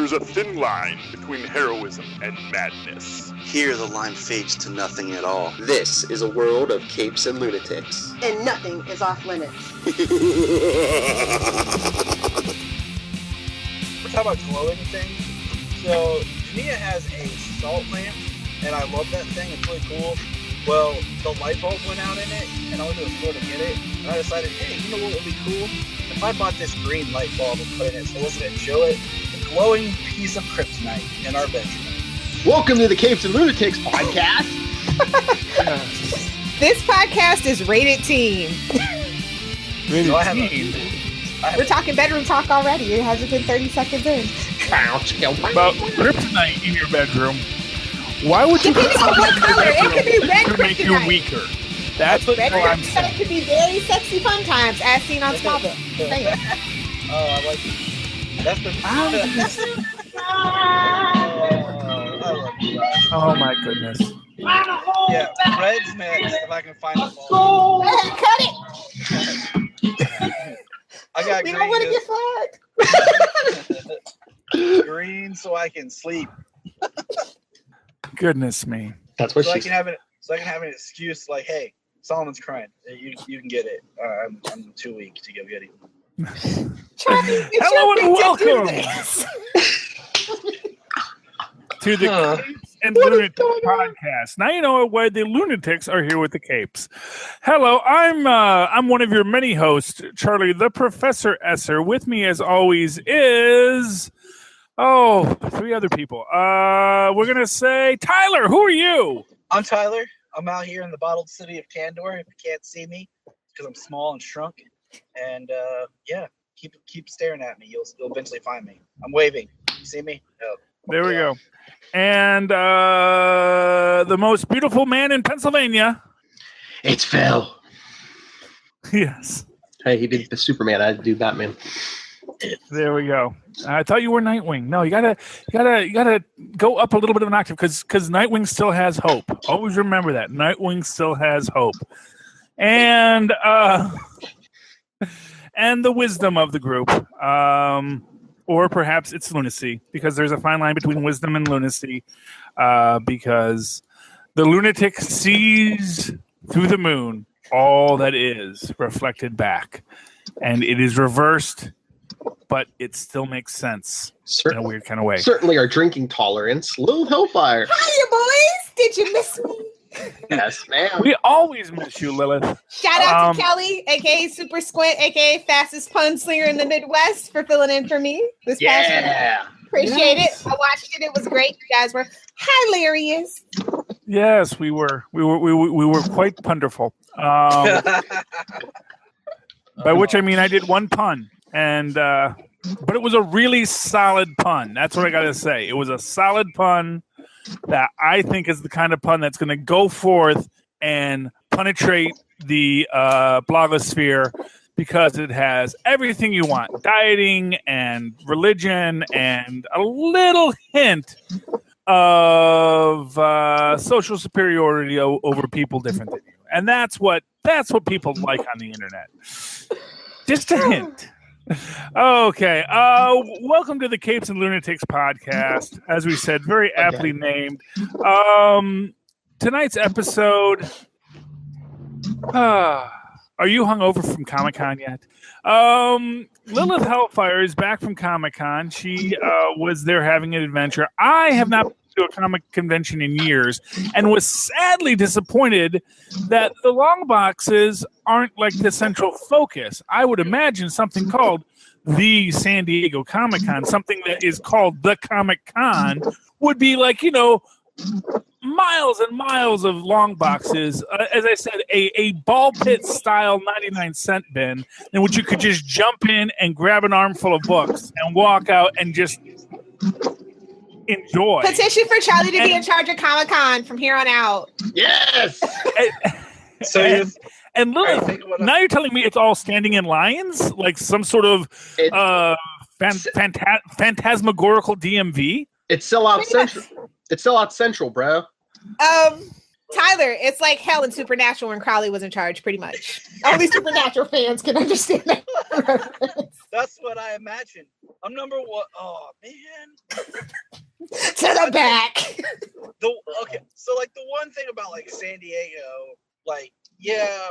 There's a thin line between heroism and madness. Here the line fades to nothing at all. This is a world of capes and lunatics. And nothing is off limits. We're talking about glowing things. So, Tania has a salt lamp, and I love that thing. It's really cool. Well, the light bulb went out in it, and I went to the store to get it, and I decided, hey, you know what would be cool? If I bought this green light bulb and put it in it so it wasn't going to show it, a glowing piece of kryptonite in our bedroom. Welcome to the Capes and Lunatics podcast. This podcast is rated teen. Rated teen? We're talking bedroom talk already. It hasn't been 30 seconds in. About kryptonite in your bedroom. Why would you? Depending on what color, it could be red to make you weaker. That's what I'm saying. It could be very sexy fun times, as seen on Smallville. Oh, I like it. That's the. Oh my goodness. Yeah, red's next. If I can find the ball. Cut it. I got we green. don't want to get flagged. Green, so I can sleep. Goodness me. That's what so I can have an excuse like, hey, Solomon's crying. You can get it. I'm too weak to go get it. Hello and welcome to the Capes and Lunatics podcast. Now you know why the lunatics are here with the capes. Hello, I'm one of your many hosts, Charlie the Professor Esser. With me, as always, is three other people. We're gonna say Tyler. Who are you? I'm Tyler. I'm out here in the bottled city of Candor. If you can't see me, because I'm small and shrunk. And keep staring at me. You'll eventually find me. I'm waving. You see me? Oh, there we go. And the most beautiful man in Pennsylvania. It's Phil. Yes. Hey, he did the Superman. I do Batman. There we go. I thought you were Nightwing. No, you gotta go up a little bit of an octave because Nightwing still has hope. Always remember that Nightwing still has hope. And the wisdom of the group, or perhaps it's lunacy, because there's a fine line between wisdom and lunacy. Because the lunatic sees through the moon all that is reflected back, and it is reversed. But it still makes sense in a weird kind of way. Certainly our drinking tolerance. Little Hellfire. Hiya, boys. Did you miss me? Yes, ma'am. We always miss you, Lilith. Shout out to Kelly, a.k.a. Super Squint, a.k.a. fastest pun slinger in the Midwest, for filling in for me this past week. Appreciate it. I watched it. It was great. You guys were hilarious. Yes, we were. We were quite wonderful. By which I mean I did one pun. And but it was a really solid pun. That's what I gotta say. It was a solid pun that I think is the kind of pun that's going to go forth and penetrate the blogosphere because it has everything you want: dieting and religion and a little hint of social superiority over people different than you. And that's what people like on the internet. Just a hint. Okay. Welcome to the Capes and Lunatics podcast. As we said, very aptly named. Tonight's episode. Are you hungover from Comic-Con yet? Lilith Hellfire is back from Comic-Con. She was there having an adventure. I have not been to a comic convention in years and was sadly disappointed that the long boxes aren't like the central focus. I would imagine something called the San Diego Comic-Con, something that is called the Comic-Con, would be like, miles and miles of long boxes. As I said, a ball pit style 99-cent bin in which you could just jump in and grab an armful of books and walk out and just enjoy. Petition for Charlie to be in charge of Comic-Con from here on out. Yes. And Lilith, now you're telling me it's all standing in lines, like some sort of phantasmagorical DMV. It's sellout central. It's sellout central, bro. Tyler, it's like hell in Supernatural when Crowley was in charge, pretty much. Only Supernatural fans can understand that. That's what I imagined. I'm number one. Oh man. To the back. Okay, so like the one thing about like San Diego, like yeah,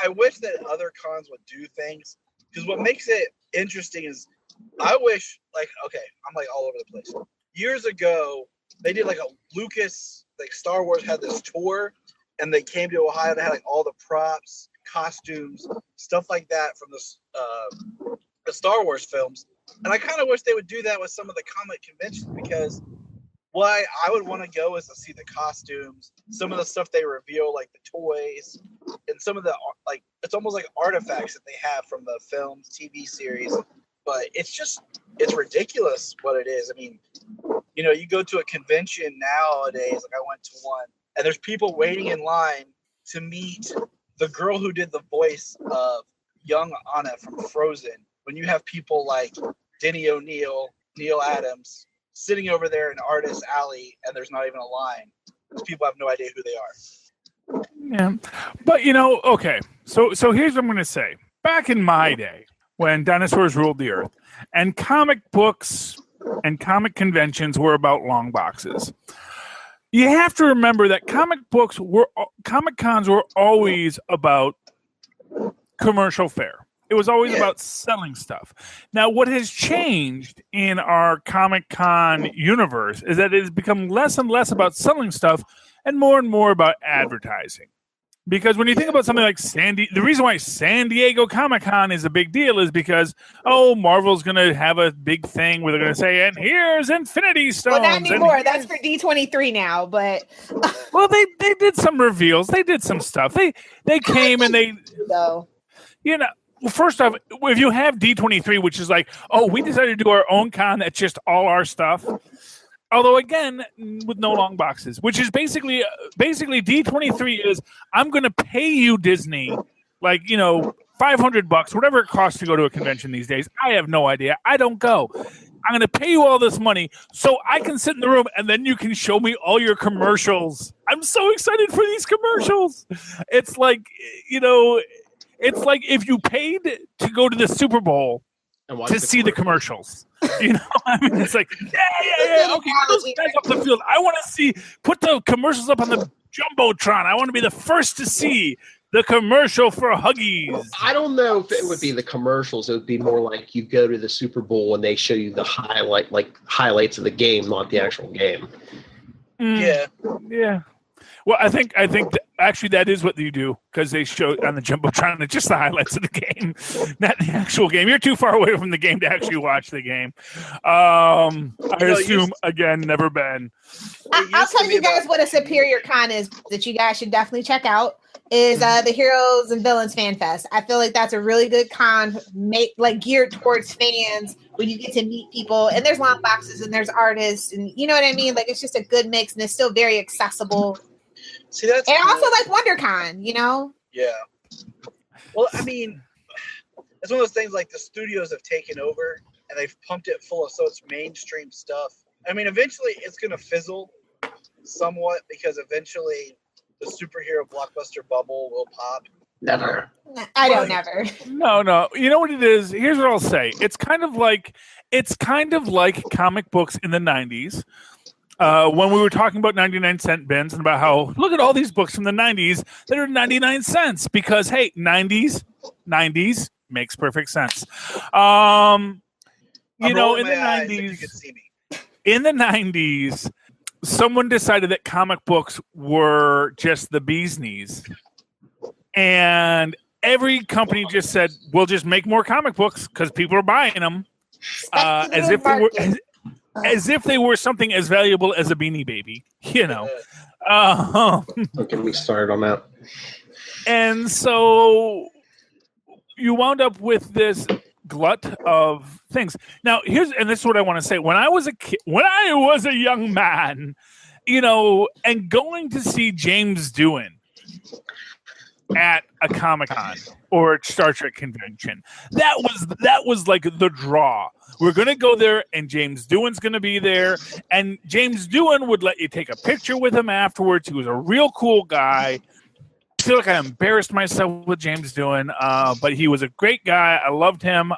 I wish that other cons would do things, because what makes it interesting is I wish, like, okay, I'm like all over the place. Years ago, they did like a Lucas, like Star Wars had this tour, and they came to Ohio. They had like all the props, costumes, stuff like that from the Star Wars films. And I kind of wish they would do that with some of the comic conventions, because why I would want to go is to see the costumes, some of the stuff they reveal, like the toys, and some of the, like, it's almost like artifacts that they have from the films, TV series. But it's ridiculous what it is. I mean, you know, you go to a convention nowadays, like I went to one, and there's people waiting in line to meet the girl who did the voice of young Anna from Frozen. When you have people like Denny O'Neil, Neil Adams, sitting over there in Artist Alley, and there's not even a line, because people have no idea who they are. Yeah, but you know, okay. So here's what I'm going to say. Back in my day, when dinosaurs ruled the earth, and comic books and comic conventions were about long boxes, you have to remember that comic cons were always about commercial fare. It was always about selling stuff. Now, what has changed in our Comic Con universe is that it has become less and less about selling stuff and more about advertising. Because when you think about something like the reason why San Diego Comic Con is a big deal is because, Marvel's going to have a big thing where they're going to say, and here's Infinity Stones. Well, not anymore. That's for D23 now, but... Well, they did some reveals. They did some stuff. They came and they... No. You know... Well, first off, if you have D23, which is like, we decided to do our own con that's just all our stuff. Although, again, with no long boxes, which is basically D23 is, I'm going to pay you, Disney, like, $500, whatever it costs to go to a convention these days. I have no idea. I don't go. I'm going to pay you all this money so I can sit in the room and then you can show me all your commercials. I'm so excited for these commercials. It's like, it's like if you paid to go to the Super Bowl to see the commercials. I mean, it's like, yeah. Okay, get those guys off the field. I want to put the commercials up on the Jumbotron. I want to be the first to see the commercial for Huggies. I don't know if it would be the commercials. It would be more like you go to the Super Bowl and they show you the highlights of the game, not the actual game. Yeah. Well, I think actually that is what you do, because they show on the Jumbotron just the highlights of the game, not the actual game. You're too far away from the game to actually watch the game. I assume, again, never been. I'll tell you guys what a superior con is that you guys should definitely check out is the Heroes and Villains Fan Fest. I feel like that's a really good con geared towards fans, when you get to meet people, and there's long boxes and there's artists, and you know what I mean? Like, it's just a good mix, and it's still very accessible. See, that's and also like WonderCon, Yeah. Well, I mean, it's one of those things like the studios have taken over and they've pumped it full of it's mainstream stuff. I mean, eventually it's going to fizzle somewhat, because eventually the superhero blockbuster bubble will pop. Never. I don't never. No. You know what it is? Here's what I'll say. It's kind of like comic books in the 90s. When we were talking about 99-cent bins and about how, look at all these books from the 90s that are 99 cents, because, hey, 90s makes perfect sense. In the 90s, someone decided that comic books were just the bee's knees. And every company just said, we'll just make more comic books because people are buying them, as if they were something as valuable as a Beanie Baby, Don't get me started on that. And so you wound up with this glut of things. Now, this is what I want to say. When I was a kid, when I was a young man, and going to see James Doohan at a Comic-Con or a Star Trek convention, that was like the draw. We're going to go there, and James Doohan's going to be there. And James Doohan would let you take a picture with him afterwards. He was a real cool guy. feel like I embarrassed myself with James doing, but he was a great guy. I loved him.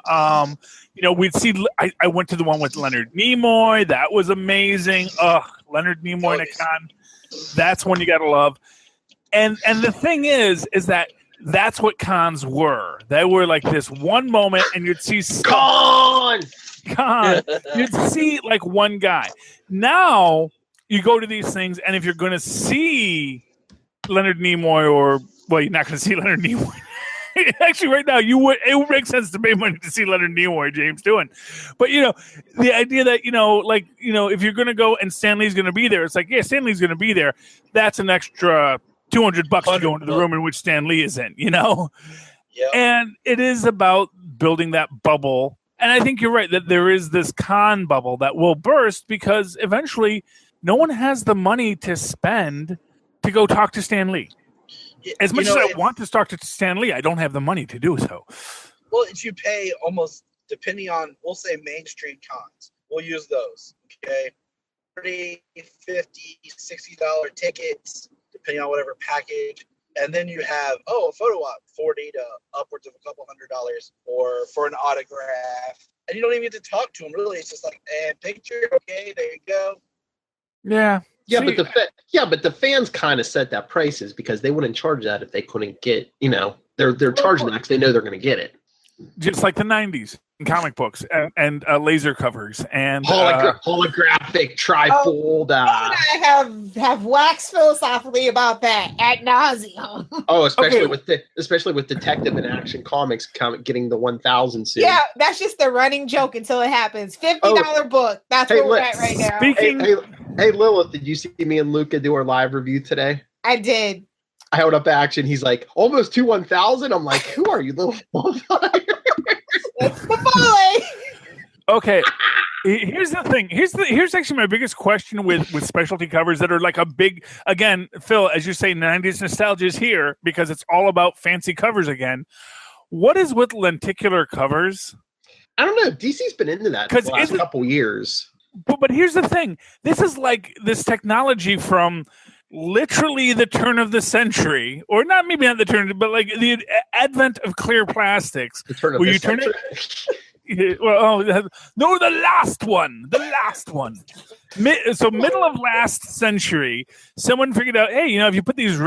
We'd see. I went to the one with Leonard Nimoy. That was amazing. Leonard Nimoy in a con. That's one you got to love. And the thing is that that's what cons were. They were like this one moment, and you'd see Con. You'd see like one guy. Now you go to these things, and if you're going to see Leonard Nimoy, you're not going to see Leonard Nimoy. Actually, right now, it would make sense to pay money to see Leonard Nimoy, James doing. But, the idea that, if you're going to go and Stan Lee's going to be there, it's like, yeah, Stan Lee's going to be there. That's an extra $200 to go into the room in which Stan Lee is in, Yep. And it is about building that bubble. And I think you're right that there is this con bubble that will burst because eventually no one has the money to spend to go talk to Stan Lee. As much as I want to talk to Stan Lee, I don't have the money to do so. Well, you pay almost, depending on, we'll say mainstream cons. We'll use those, okay? $30, $50, $60 tickets, depending on whatever package. And then you have, a photo op, $40 to upwards of a couple $100 or for an autograph. And you don't even get to talk to them, really. It's just like, picture, okay, there you go. Yeah. Yeah, but the fans kind of set that prices because they wouldn't charge that if they couldn't get, they're charging that because they know they're going to get it. Just like the 90s in comic books and laser covers and holographic trifold. I have waxed philosophically about that ad nauseum. Especially with Detective and Action Comics getting the 1,000 soon. Yeah, that's just the running joke until it happens. $50 book. That's where we're at right now. Hey, Lilith, did you see me and Luca do our live review today? I did. I held up Action. He's like, almost to 1,000. I'm like, who are you, little motherfucker? It's the boy. Okay. Here's the thing. Here's actually my biggest question with specialty covers that are like a big, again, Phil, as you say, 90s nostalgia is here because it's all about fancy covers again. What is with lenticular covers? I don't know. DC's been into that for the last couple years. But here's the thing. This is like this technology from literally the turn of the century, or maybe not the turn, but like the advent of clear plastics. The turn of the century? The last one. So middle of last century, someone figured out, hey, if you put these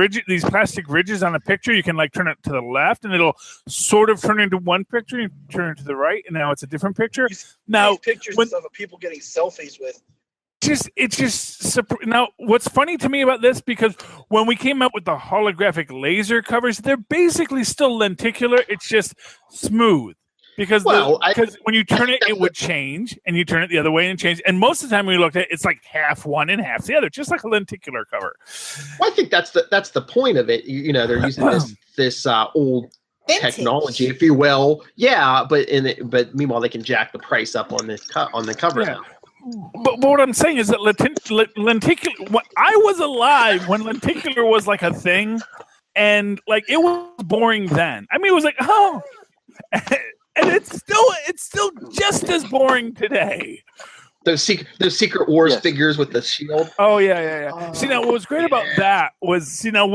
plastic ridges on a picture, you can like turn it to the left, and it'll sort of turn into one picture, and turn it to the right, and now it's a different picture. Now, pictures of people getting selfies with. Now, what's funny to me about this, because when we came up with the holographic laser covers, they're basically still lenticular. It's just smooth. Because when you turn it, it would change, and you turn it the other way and change. And most of the time when we looked at it, it's like half one and half the other, just like a lenticular cover. Well, I think that's the point of it. They're using this old technology, if you will. Yeah, but meanwhile they can jack the price up on the cover. Yeah. But what I'm saying is that lenticular. I was alive when lenticular was like a thing, and like it was boring then. I mean, it was like and it's still just as boring today. Those Secret Wars figures with the shield. Oh yeah. See, now what was great about that was now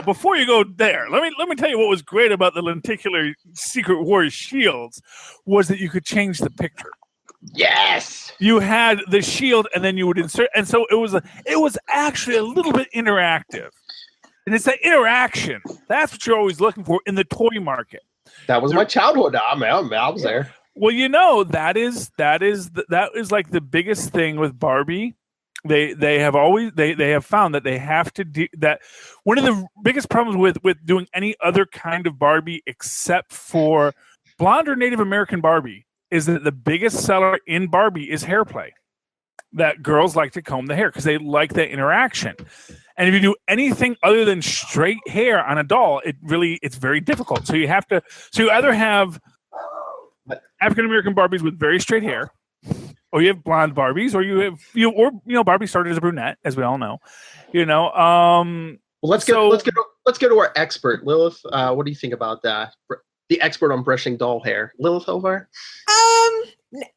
before you go there, let me tell you what was great about the lenticular Secret Wars shields was that you could change the picture. Yes, you had the shield, and then you would insert, and so it was actually a little bit interactive, and it's that interaction that's what you're always looking for in the toy market. That was my childhood. I was there. Well, that is like the biggest thing with Barbie. They have found that they have to do that. One of the biggest problems with doing any other kind of Barbie except for blonde or Native American Barbie is that the biggest seller in Barbie is hair play. That girls like to comb the hair because they like that interaction. And if you do anything other than straight hair on a doll, it's very difficult. So you either have African American Barbies with very straight hair, or you have blonde Barbies, or Barbie started as a brunette, as we all know. Well, let's go to our expert, Lilith. What do you think about that? The expert on brushing doll hair, Lilith Hovar.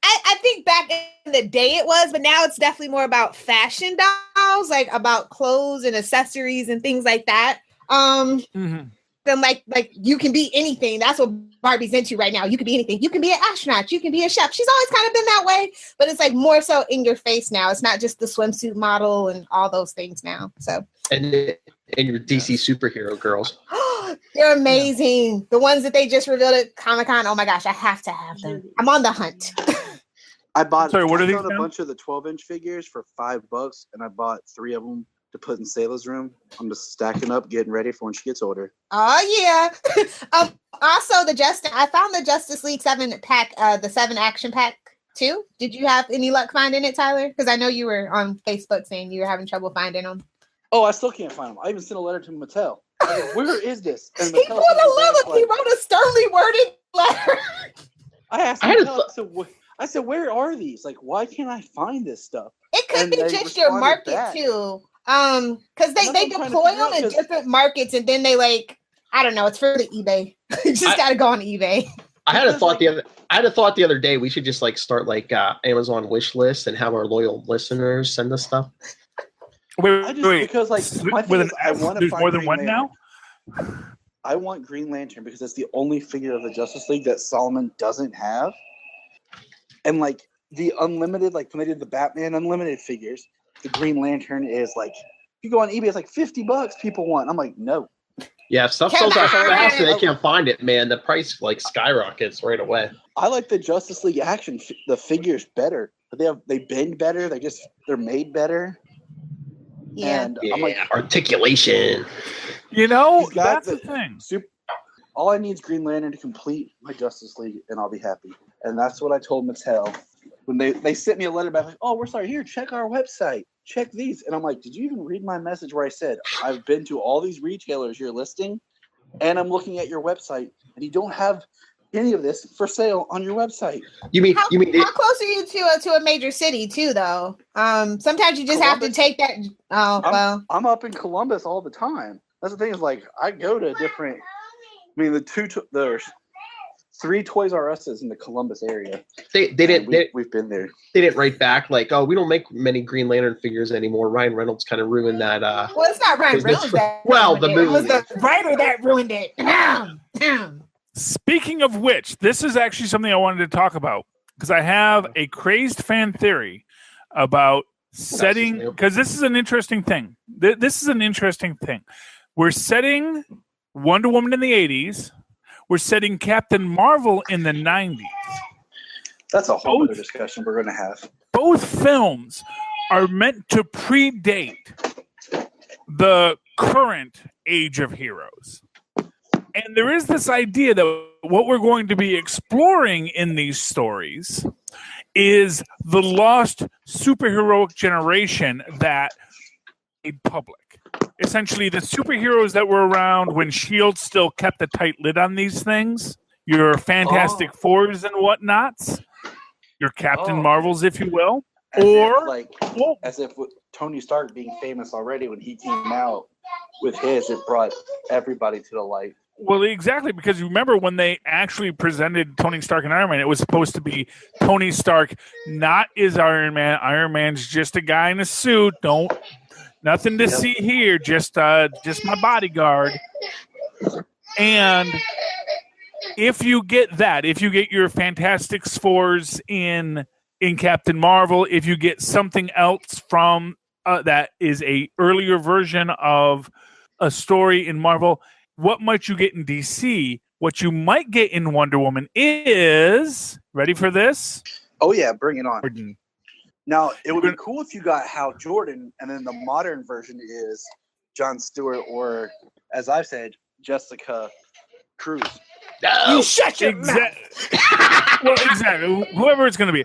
I think back in the day it was, but now it's definitely more about fashion dolls, like about clothes and accessories and things like that. Then like you can be anything. That's what Barbie's into right now. You can be anything. You can be an astronaut. You can be a chef. She's always kind of been that way, but it's like more so in your face now. It's not just the swimsuit model and all those things now. So and your DC superhero girls. They're amazing. The ones that they just revealed at Comic-Con. Oh my gosh, I have to have them. I'm on the hunt. I bought Sorry, what are these a now? bunch of the 12-inch figures for $5, and I bought 3 of them to put in Sayla's room. I'm just stacking up, getting ready for when she gets older. Oh yeah. Also I found the Justice League 7 pack, the 7 action pack too. Did you have any luck finding it, Tyler? Because I know you were on Facebook saying you were having trouble finding them. Oh, I still can't find them. I even sent a letter to Mattel. I was like, where is this? And He wrote a sternly worded letter. I asked Mattel, I said, where are these? Like, why can't I find this stuff? It could be just your market too. Because they deploy them in different markets, and then they I don't know. It's for the eBay. You just got to go on eBay. I had a thought the other day. We should just start Amazon wish list and have our loyal listeners send us stuff. Wait. Because my thing is, I want to there's find more than Green one Lantern. now. I want Green Lantern because it's the only figure of the Justice League that Solomon doesn't have. And the unlimited, when they did the Batman unlimited figures, the Green Lantern is you go on eBay, it's $50 people want. I'm like, no. Yeah, if stuff sells out fast and they can't find it, man, the price skyrockets right away. I like the Justice League action, the figures better. But they bend better. They're made better. Yeah. And I'm like, articulation. That's the thing. All I need is Green Lantern to complete my Justice League, and I'll be happy. And that's what I told Mattel when they sent me a letter back. Oh, we're sorry. Here, check our website. Check these. And I'm like, did you even read my message where I said I've been to all these retailers you're listing, and I'm looking at your website, and you don't have any of this for sale on your website? You mean how close are you to a major city too, though? Sometimes you just have to take that. I'm up in Columbus all the time. That's the thing is I go to different. I mean, there's 3 Toys R Us's in the Columbus area. We've been there. They didn't write back we don't make many Green Lantern figures anymore. Ryan Reynolds kind of ruined that. Well, it's not Ryan Reynolds that the movie. It was the writer that ruined it. Speaking of which, this is actually something I wanted to talk about because I have a crazed fan theory about setting. Because this is an interesting thing. This is an interesting thing. We're setting Wonder Woman in the 80s. We're setting Captain Marvel in the 90s. That's a whole other discussion we're going to have. Both films are meant to predate the current age of heroes. And there is this idea that what we're going to be exploring in these stories is the lost superheroic generation that made public. Essentially, the superheroes that were around when S.H.I.E.L.D. still kept a tight lid on these things, your Fantastic Fours and whatnots, your Captain Marvels, if you will. As if with Tony Stark being famous already when he came out with his, it brought everybody to the light. Well, exactly, because you remember when they actually presented Tony Stark and Iron Man, it was supposed to be Tony Stark not is Iron Man. Iron Man's just a guy in a suit. Nothing to see here, just my bodyguard. And if you get that, if you get your Fantastic Fours in Captain Marvel, if you get something else from that is a earlier version of a story in Marvel, what might you get in DC? What you might get in Wonder Woman is, ready for this? Oh yeah, bring it on. Now, it would be cool if you got Hal Jordan, and then the modern version is Jon Stewart, or, as I've said, Jessica Cruz. No, you shut your mouth. Well, exactly. Whoever it's going to be.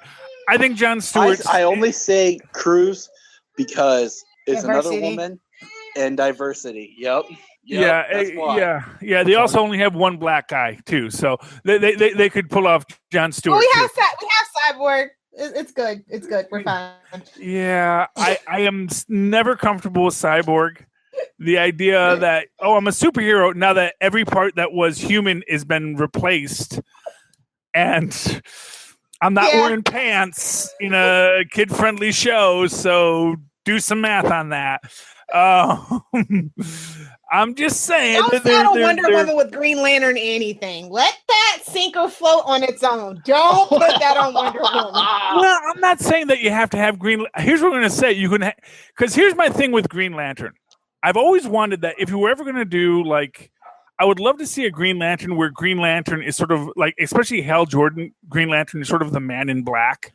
I think Jon Stewart. I only say Cruz because it's another woman and diversity. Yep. Yeah. They also only have one black guy, too, so they could pull off Jon Stewart. We have Cyborg. It's good. It's good. We're fine. Yeah, I am never comfortable with Cyborg. The idea that, I'm a superhero now that every part that was human has been replaced. And I'm not wearing pants in a kid-friendly show, so do some math on that. I'm just saying. Don't saddle Wonder Woman with Green Lantern anything. Let that sink or float on its own. Don't put that on Wonder Woman. Well, I'm not saying that you have to have Green. Here's what I'm going to say. You can, because here's my thing with Green Lantern. I've always wanted that if you were ever going to do like, I would love to see a Green Lantern where Green Lantern is sort of like, especially Hal Jordan, Green Lantern is sort of the Man in Black,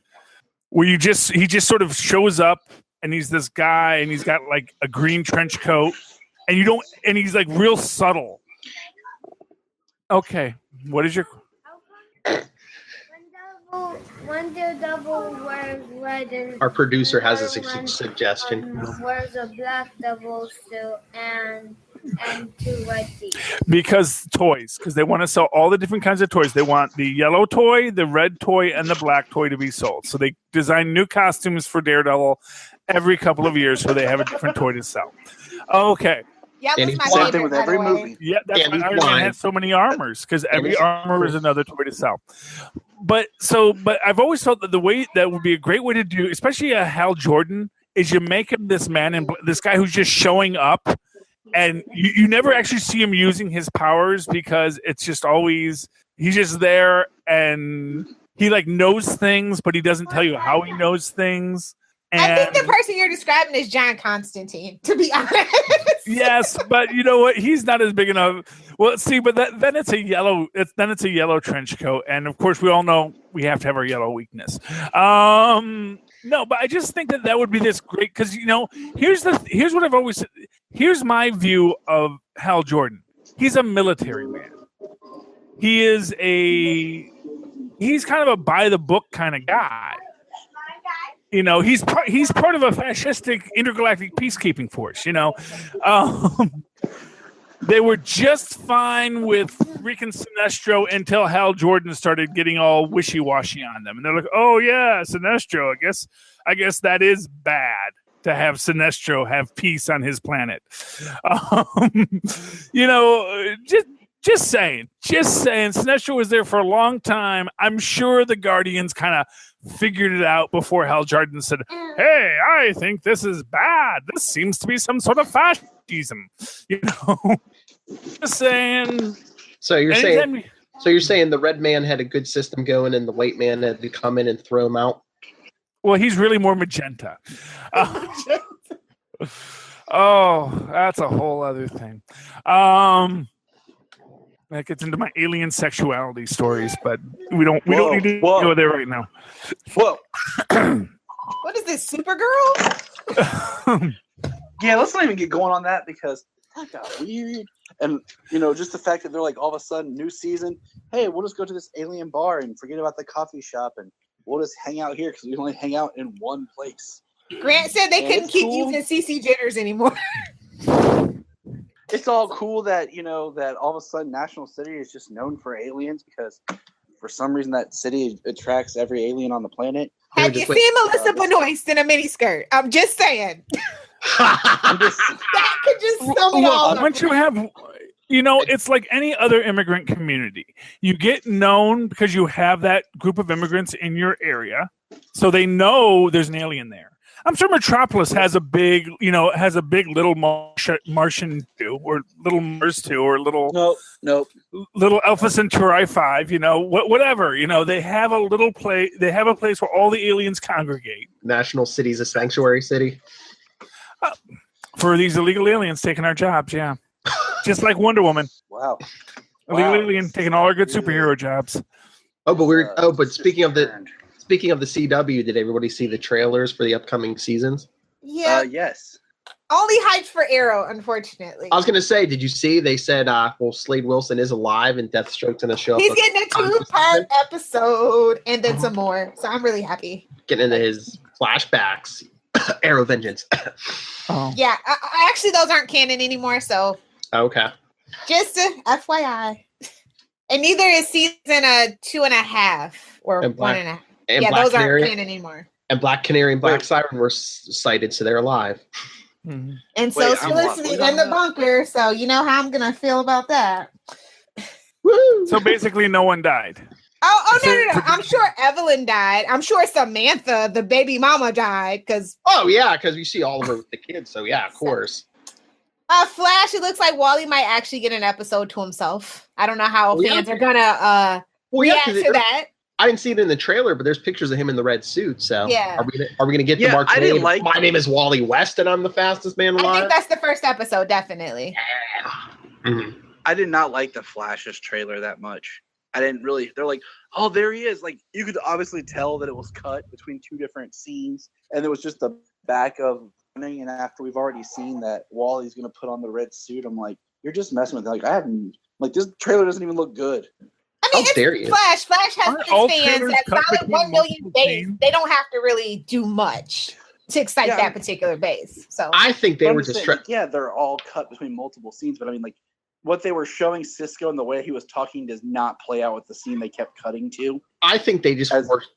where he just sort of shows up and he's this guy and he's got like a green trench coat and he's like real subtle. Okay, what is your? When the double wears red and Our producer has a suggestion. Wears a black double suit and two red teeth. Because they want to sell all the different kinds of toys. They want the yellow toy, the red toy, and the black toy to be sold. So they design new costumes for Daredevil every couple of years, so they have a different toy to sell. Okay. Yeah, that's my same thing favorite, with by the every way. movie. Yeah, that's why Iron Man has so many armors, because every armor is another toy to sell. But I've always felt that the way that would be a great way to do, especially a Hal Jordan, is you make him this man and this guy who's just showing up, and you never actually see him using his powers because it's just always he's just there and he like knows things, but he doesn't tell you how he knows things. And I think the person you're describing is John Constantine, to be honest. Yes, but you know what? He's not as big enough. Well, see, but then it's a yellow trench coat, and of course, we all know we have to have our yellow weakness. No, but I just think that would be this great because here's what I've always said. Here's my view of Hal Jordan. He's a military man. He's kind of a by the book kind of guy. He's part of a fascistic intergalactic peacekeeping force. They were just fine with freaking Sinestro until Hal Jordan started getting all wishy-washy on them, and they're like, "Oh yeah, Sinestro. I guess that is bad to have Sinestro have peace on his planet." Just saying. Sinestro was there for a long time. I'm sure the Guardians kind of figured it out before Hal Jordan said, "Hey, I think this is bad. This seems to be some sort of fascism." Just saying. So you're saying the red man had a good system going, and the white man had to come in and throw him out. Well, he's really more magenta. Oh, that's a whole other thing. That gets into my alien sexuality stories, but we don't need to go there right now. Whoa. What is this, Supergirl? Yeah, let's not even get going on that because that got weird. And, just the fact that they're like all of a sudden, new season, hey, we'll just go to this alien bar and forget about the coffee shop and we'll just hang out here because we only hang out in one place. Grant said they couldn't keep using CC Jitters anymore. It's all cool that, that all of a sudden National City is just known for aliens because for some reason that city attracts every alien on the planet. Have you seen Melissa Benoist in a miniskirt? I'm just saying. That could just sum it all up. Once you have, it's like any other immigrant community. You get known because you have that group of immigrants in your area, so they know there's an alien there. I'm sure Metropolis has a big little Martian 2 or little Mars 2 or little little Alpha Centauri 5, whatever. They have a little place. They have a place where all the aliens congregate. National City's a sanctuary city for these illegal aliens taking our jobs. Yeah, just like Wonder Woman. Wow, illegal alien taking all our good superhero jobs. But speaking of the CW, did everybody see the trailers for the upcoming seasons? Yeah. Yes. Only hyped for Arrow, unfortunately. I was going to say, did you see? They said, Slade Wilson is alive and Deathstroke's going to show up. He's getting a 2-part episode and then some more. So I'm really happy. Getting into his flashbacks. Arrow Vengeance. Oh. Yeah. Actually, those aren't canon anymore. So. Okay. Just a FYI. And neither is season 2.5 or 1.5. And yeah, Black those Canary, aren't canon anymore. And Black Canary and Black Siren were cited, so they're alive. Mm-hmm. And so Felicity's in the bunker, so you know how I'm going to feel about that. Woo! So basically no one died. Oh, no. I'm sure Evelyn died. I'm sure Samantha, the baby mama, died. Oh, yeah, because you see all of her with the kids, so yeah, of course. Flash, it looks like Wally might actually get an episode to himself. I don't know how fans are gonna react to that. I didn't see it in the trailer, but there's pictures of him in the red suit. So yeah. Are we gonna get to Mark Wade? My name is Wally West, and I'm the fastest man alive. I think that's the first episode, definitely. Yeah. Mm-hmm. I did not like the Flash's trailer that much. I didn't really. They're like, oh, there he is. Like you could obviously tell that it was cut between two different scenes, and it was just the back of. And after we've already seen that Wally's gonna put on the red suit, I'm like, you're just messing with it. Like I haven't. Like this trailer doesn't even look good. I mean, it's Flash. Flash has his fans at solid 1 million base. They don't have to really do much to excite that particular base. So I think they were just yeah, they're all cut between multiple scenes, but I mean, like what they were showing Cisco and the way he was talking does not play out with the scene they kept cutting to. I think they just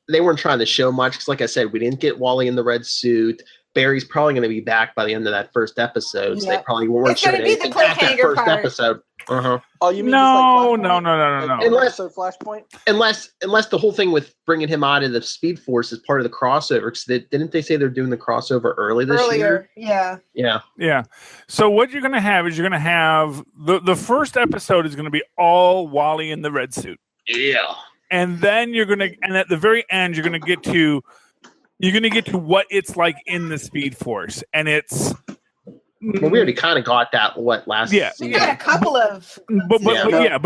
they weren't trying to show much because, like I said, we didn't get Wally in the red suit. Barry's probably going to be back by the end of that first episode, so they probably weren't sure anything at that first episode. Oh, you mean no. Unless Flashpoint. Unless the whole thing with bringing him out of the Speed Force is part of the crossover. Because didn't they say they're doing the crossover earlier? Yeah. So what you're going to have is you're going to have the first episode is going to be all Wally in the red suit. Yeah. And then and at the very end you're going to get to what it's like in the Speed Force, and it's. Well, we already kind of got that last season. We got a couple of. But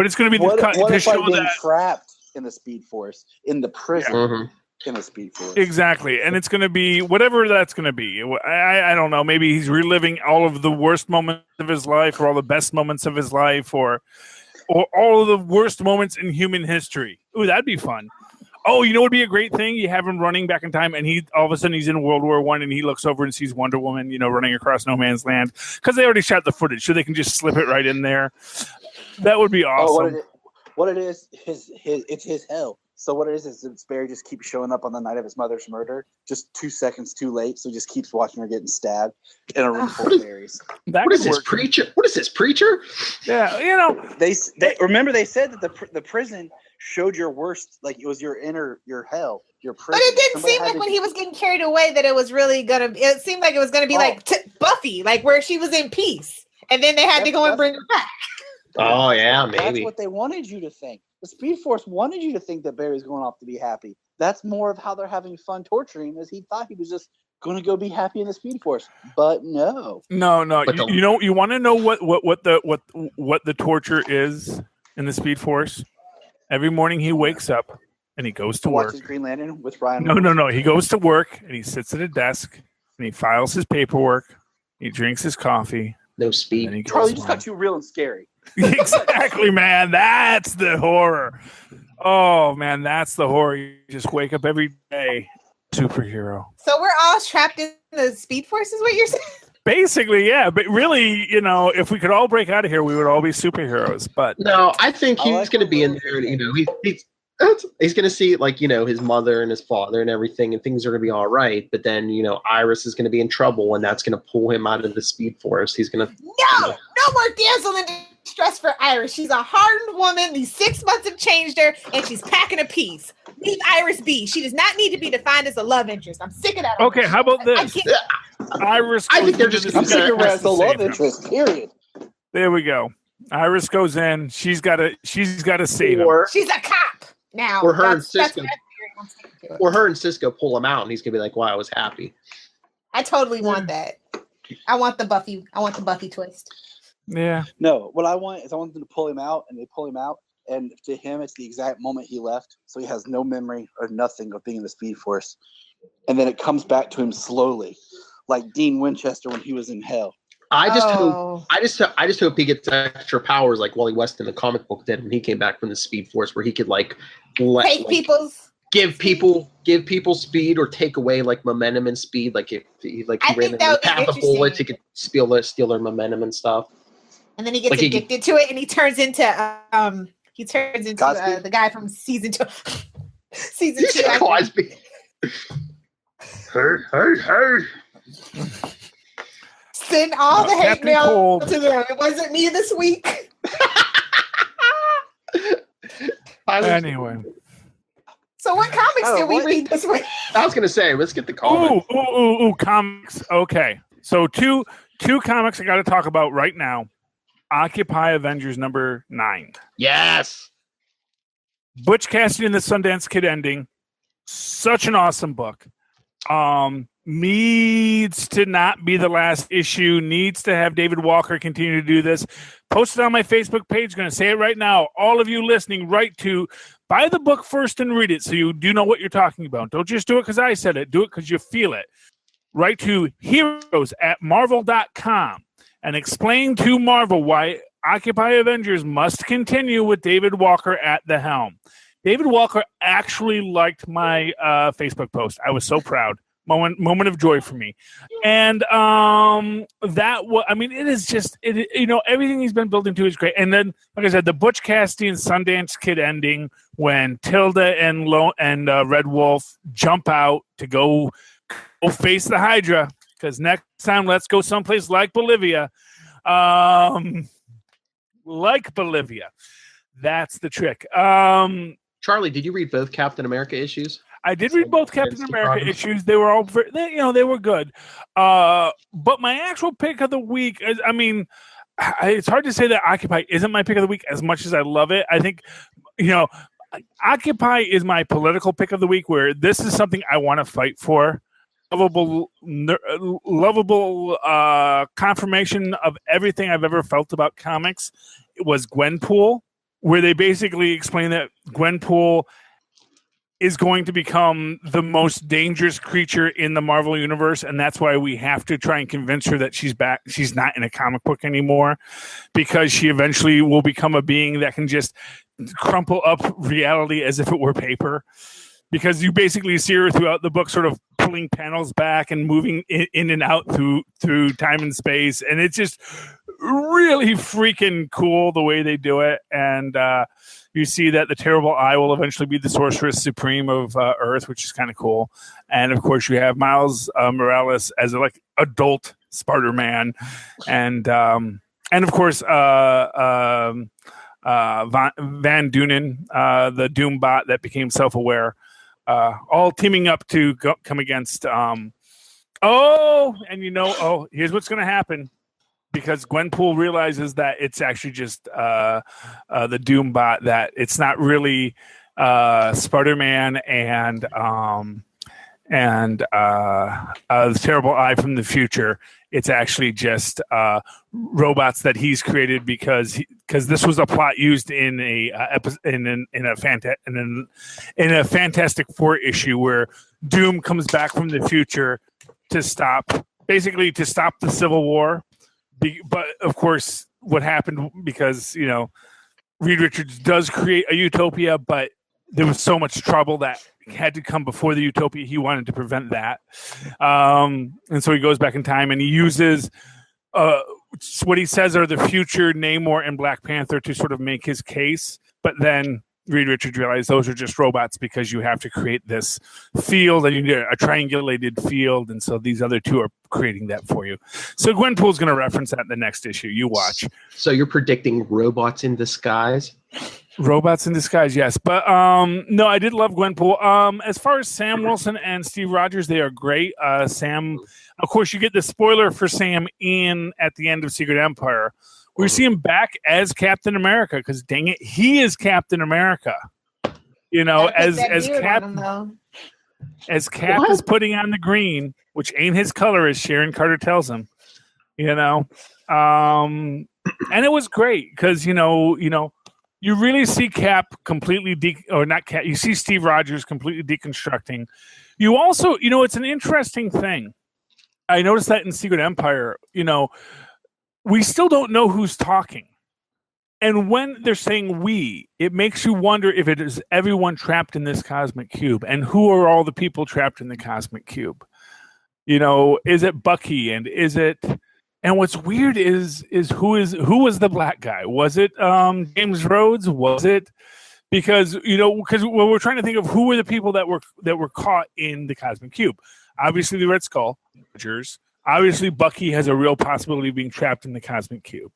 it's going to be the cut to show that trapped in the Speed Force in the prison in the Speed Force. Exactly, and it's going to be whatever that's going to be. I don't know. Maybe he's reliving all of the worst moments of his life, or all the best moments of his life, or all of the worst moments in human history. Ooh, that'd be fun. Oh, you know what would be a great thing? You have him running back in time, and he all of a sudden he's in World War I, and he looks over and sees Wonder Woman, running across no man's land, because they already shot the footage, so they can just slip it right in there. That would be awesome. What it is, it's his hell. So what it is Barry just keeps showing up on the night of his mother's murder, just 2 seconds too late, so he just keeps watching her getting stabbed in a room full of berries. What is this preacher? What is this preacher? Yeah, they remember they said that the prison showed your worst, like it was your hell, your prison. But it didn't seem like when he was getting carried away that it was really gonna. It seemed like it was gonna be like Buffy, like where she was in peace, and then they had to go and bring her back. Oh yeah, maybe that's what they wanted you to think. The Speed Force wanted you to think that Barry's going off to be happy. That's more of how they're having fun torturing him, as he thought he was just going to go be happy in the Speed Force, but no. But you want to know what the torture is in the Speed Force? Every morning he wakes up and he goes to work. Watches Green Lantern with Ryan. No. He goes to work and he sits at a desk and he files his paperwork. He drinks his coffee. No speed. Charlie, you just got too real and scary. Exactly, man. That's the horror. Oh, man, that's the horror. You just wake up every day, superhero. So we're all trapped in the Speed Force, is what you're saying? Basically, yeah. But really, if we could all break out of here, we would all be superheroes. But no, I think he's going to be in there. He's going to see, his mother and his father and everything, and things are going to be all right. But then, Iris is going to be in trouble, and that's going to pull him out of the Speed Force. He's going to no more damsel in distress for Iris. She's a hardened woman. These 6 months have changed her, and she's packing a piece. Leave Iris be. She does not need to be defined as a love interest. I'm sick of that. Okay, how about this? Iris. I think they're just I'm sick of her as a love interest. Period. There we go. Iris goes in. She's got to save him. She's a cop now. Or her and Cisco. Or her and Cisco pull him out, and he's gonna be like, "Wow, I was happy." I totally want that. I want the Buffy twist. Yeah. No, what I want is I want them to pull him out, and they pull him out, and to him, it's the exact moment he left, so he has no memory or nothing of being in the Speed Force, and then it comes back to him slowly, like Dean Winchester when he was in hell. I just hope he gets extra powers like Wally West in the comic book did when he came back from the Speed Force, where he could give people speed or take away momentum and speed. Like if he ran in the path of bullets, he could steal their momentum and stuff. And then he gets addicted to it, and he turns into the guy from season 2. Season 2. Cosby. Hey. Send all the hate mail to them. It wasn't me this week. Anyway. So what comics did we read this week? I was going to say, let's get the comics. Ooh, comics. Okay. So two 2 comics I got to talk about right now. Occupy Avengers number 9. Yes. Butch Cassidy and the Sundance Kid ending. Such an awesome book. Needs to not be the last issue. Needs to have David Walker continue to do this. Post it on my Facebook page. Going to say it right now. All of you listening, write to buy the book first and read it so you do know what you're talking about. Don't just do it because I said it. Do it because you feel it. Write to heroes@marvel.com and explain to Marvel why Occupy Avengers must continue with David Walker at the helm. David Walker actually liked my Facebook post. I was so proud. Moment of joy for me. And it is just, everything he's been building to is great. And then, like I said, the Butch Cassidy and Sundance Kid ending when Tilda and Red Wolf jump out to go face the Hydra. Because next time, let's go someplace like Bolivia. That's the trick. Charlie, did you read both Captain America issues? I did read both Captain America issues. They were all, they were good. But my actual pick of the week, it's hard to say that Occupy isn't my pick of the week as much as I love it. I think, Occupy is my political pick of the week, where this is something I want to fight for. Lovable confirmation of everything I've ever felt about comics. It was Gwenpool, where they basically explain that Gwenpool is going to become the most dangerous creature in the Marvel universe, and that's why we have to try and convince her that she's back. She's not in a comic book anymore, because she eventually will become a being that can just crumple up reality as if it were paper. Because you basically see her throughout the book sort of pulling panels back and moving in and out through time and space, and it's just really freaking cool the way they do it. And you see that the Terrible Eye will eventually be the Sorceress Supreme of Earth, which is kind of cool. And of course, you have Miles Morales as adult Spider-Man, and of course Van Dunen, the Doom bot that became self-aware, all teaming up to come against. Here's what's going to happen. Because Gwenpool realizes that it's actually just the Doom bot, that it's not really Spider-Man and the Terrible Eye from the future. It's actually just robots that he's created because this was a plot used in a Fantastic Four issue where Doom comes back from the future to stop the Civil War. But of course, what happened, because Reed Richards does create a utopia, but there was so much trouble that had to come before the utopia. He wanted to prevent that, and so he goes back in time and he uses what he says are the future Namor and Black Panther to sort of make his case. But then Reed Richards realized those are just robots, because you have to create this field, and you need a triangulated field, and so these other two are creating that for you. So Gwenpool's going to reference that in the next issue. You watch. So you're predicting robots in disguise? Robots in disguise, yes. But no, I did love Gwenpool. As far as Sam Wilson and Steve Rogers, they are great. Sam, of course, you get the spoiler for Sam at the end of Secret Empire. We see him back as Captain America, because dang it, he is Captain America. As Cap is putting on the green, which ain't his color, as Sharon Carter tells him. And it was great because you really see Cap completely you see Steve Rogers completely deconstructing. You also, it's an interesting thing. I noticed that in Secret Empire, we still don't know who's talking. And when they're saying we, it makes you wonder if it is everyone trapped in this cosmic cube, and who are all the people trapped in the cosmic cube? Is it Bucky, and is it? And what's weird is who was the black guy? Was it James Rhodes? Was it? Because we're trying to think of who were the people that were caught in the cosmic cube. Obviously, the Red Skull, Rogers. Obviously, Bucky has a real possibility of being trapped in the cosmic cube.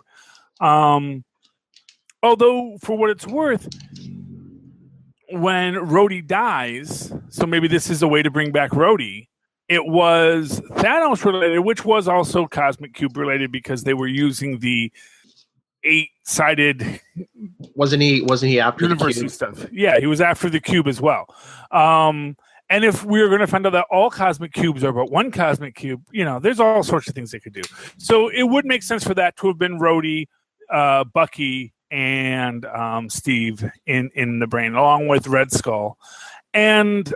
Although, for what it's worth, when Rhodey dies, so maybe this is a way to bring back Rhodey, it was Thanos related, which was also Cosmic Cube related because they were using the 8-sided Wasn't he after the university cube? stuff. Yeah, he was after the cube as well. And if we were going to find out that all cosmic cubes are but one cosmic cube, there's all sorts of things they could do. So it would make sense for that to have been Rhodey, Bucky, and Steve in the brain, along with Red Skull. And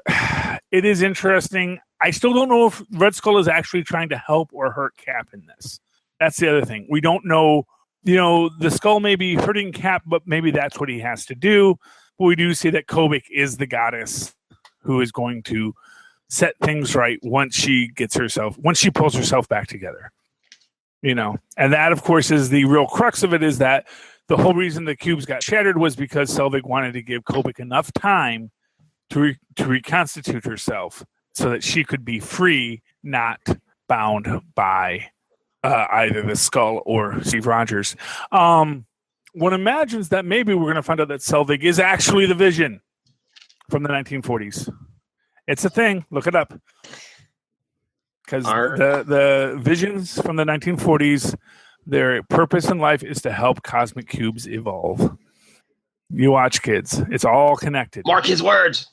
it is interesting. I still don't know if Red Skull is actually trying to help or hurt Cap in this. That's the other thing. We don't know. The Skull may be hurting Cap, but maybe that's what he has to do. But we do see that Kobik is the goddess who is going to set things right once she pulls herself back together. And that, of course, is the real crux of it, is that the whole reason the cubes got shattered was because Selvig wanted to give Kobik enough time to reconstitute herself so that she could be free, not bound by either the Skull or Steve Rogers. One imagines that maybe we're going to find out that Selvig is actually the Vision from the 1940s. It's a thing. Look it up. Because the Visions from the 1940s, their purpose in life is to help cosmic cubes evolve. You watch, kids. It's all connected. Mark his words.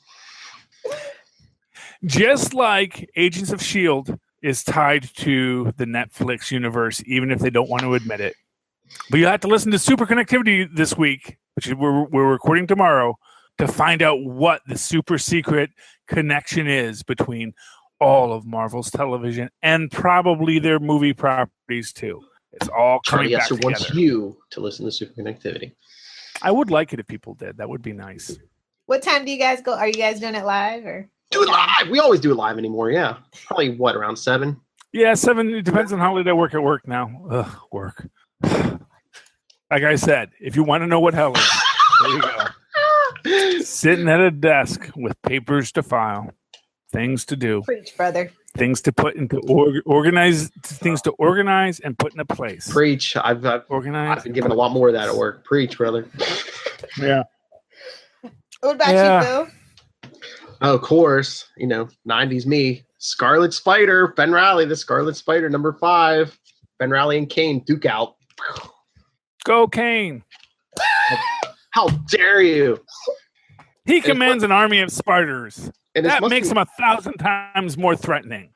Just like Agents of S.H.I.E.L.D. is tied to the Netflix universe, even if they don't want to admit it. But you have to listen to Super Connectivity this week, which we're recording tomorrow, to find out what the super secret connection is between all of Marvel's television and probably their movie properties too. It's all coming Charlie back Esther together. wants you to listen to Super Connectivity. I would like it if people did. That would be nice. What time do you guys go? Are you guys doing it live or? Do it live. We always do it live anymore. Yeah, probably around 7. Yeah, 7. It depends on how late I work at work now. Ugh, work. Like I said, if you want to know what hell is, there you go. Sitting at a desk with papers to file, things to do, Preach, brother. things to put into organize, things to organize and put into place. Preach. I've been given a lot more of that at work. Preach, brother. Yeah. What about you, Phil? Oh, of course. 90s me. Scarlet Spider. Ben Reilly, the Scarlet Spider, number 5. Ben Reilly and Kane duke out. Go Kane. How dare you? He commands an army of spiders. And that makes him 1,000 times more threatening.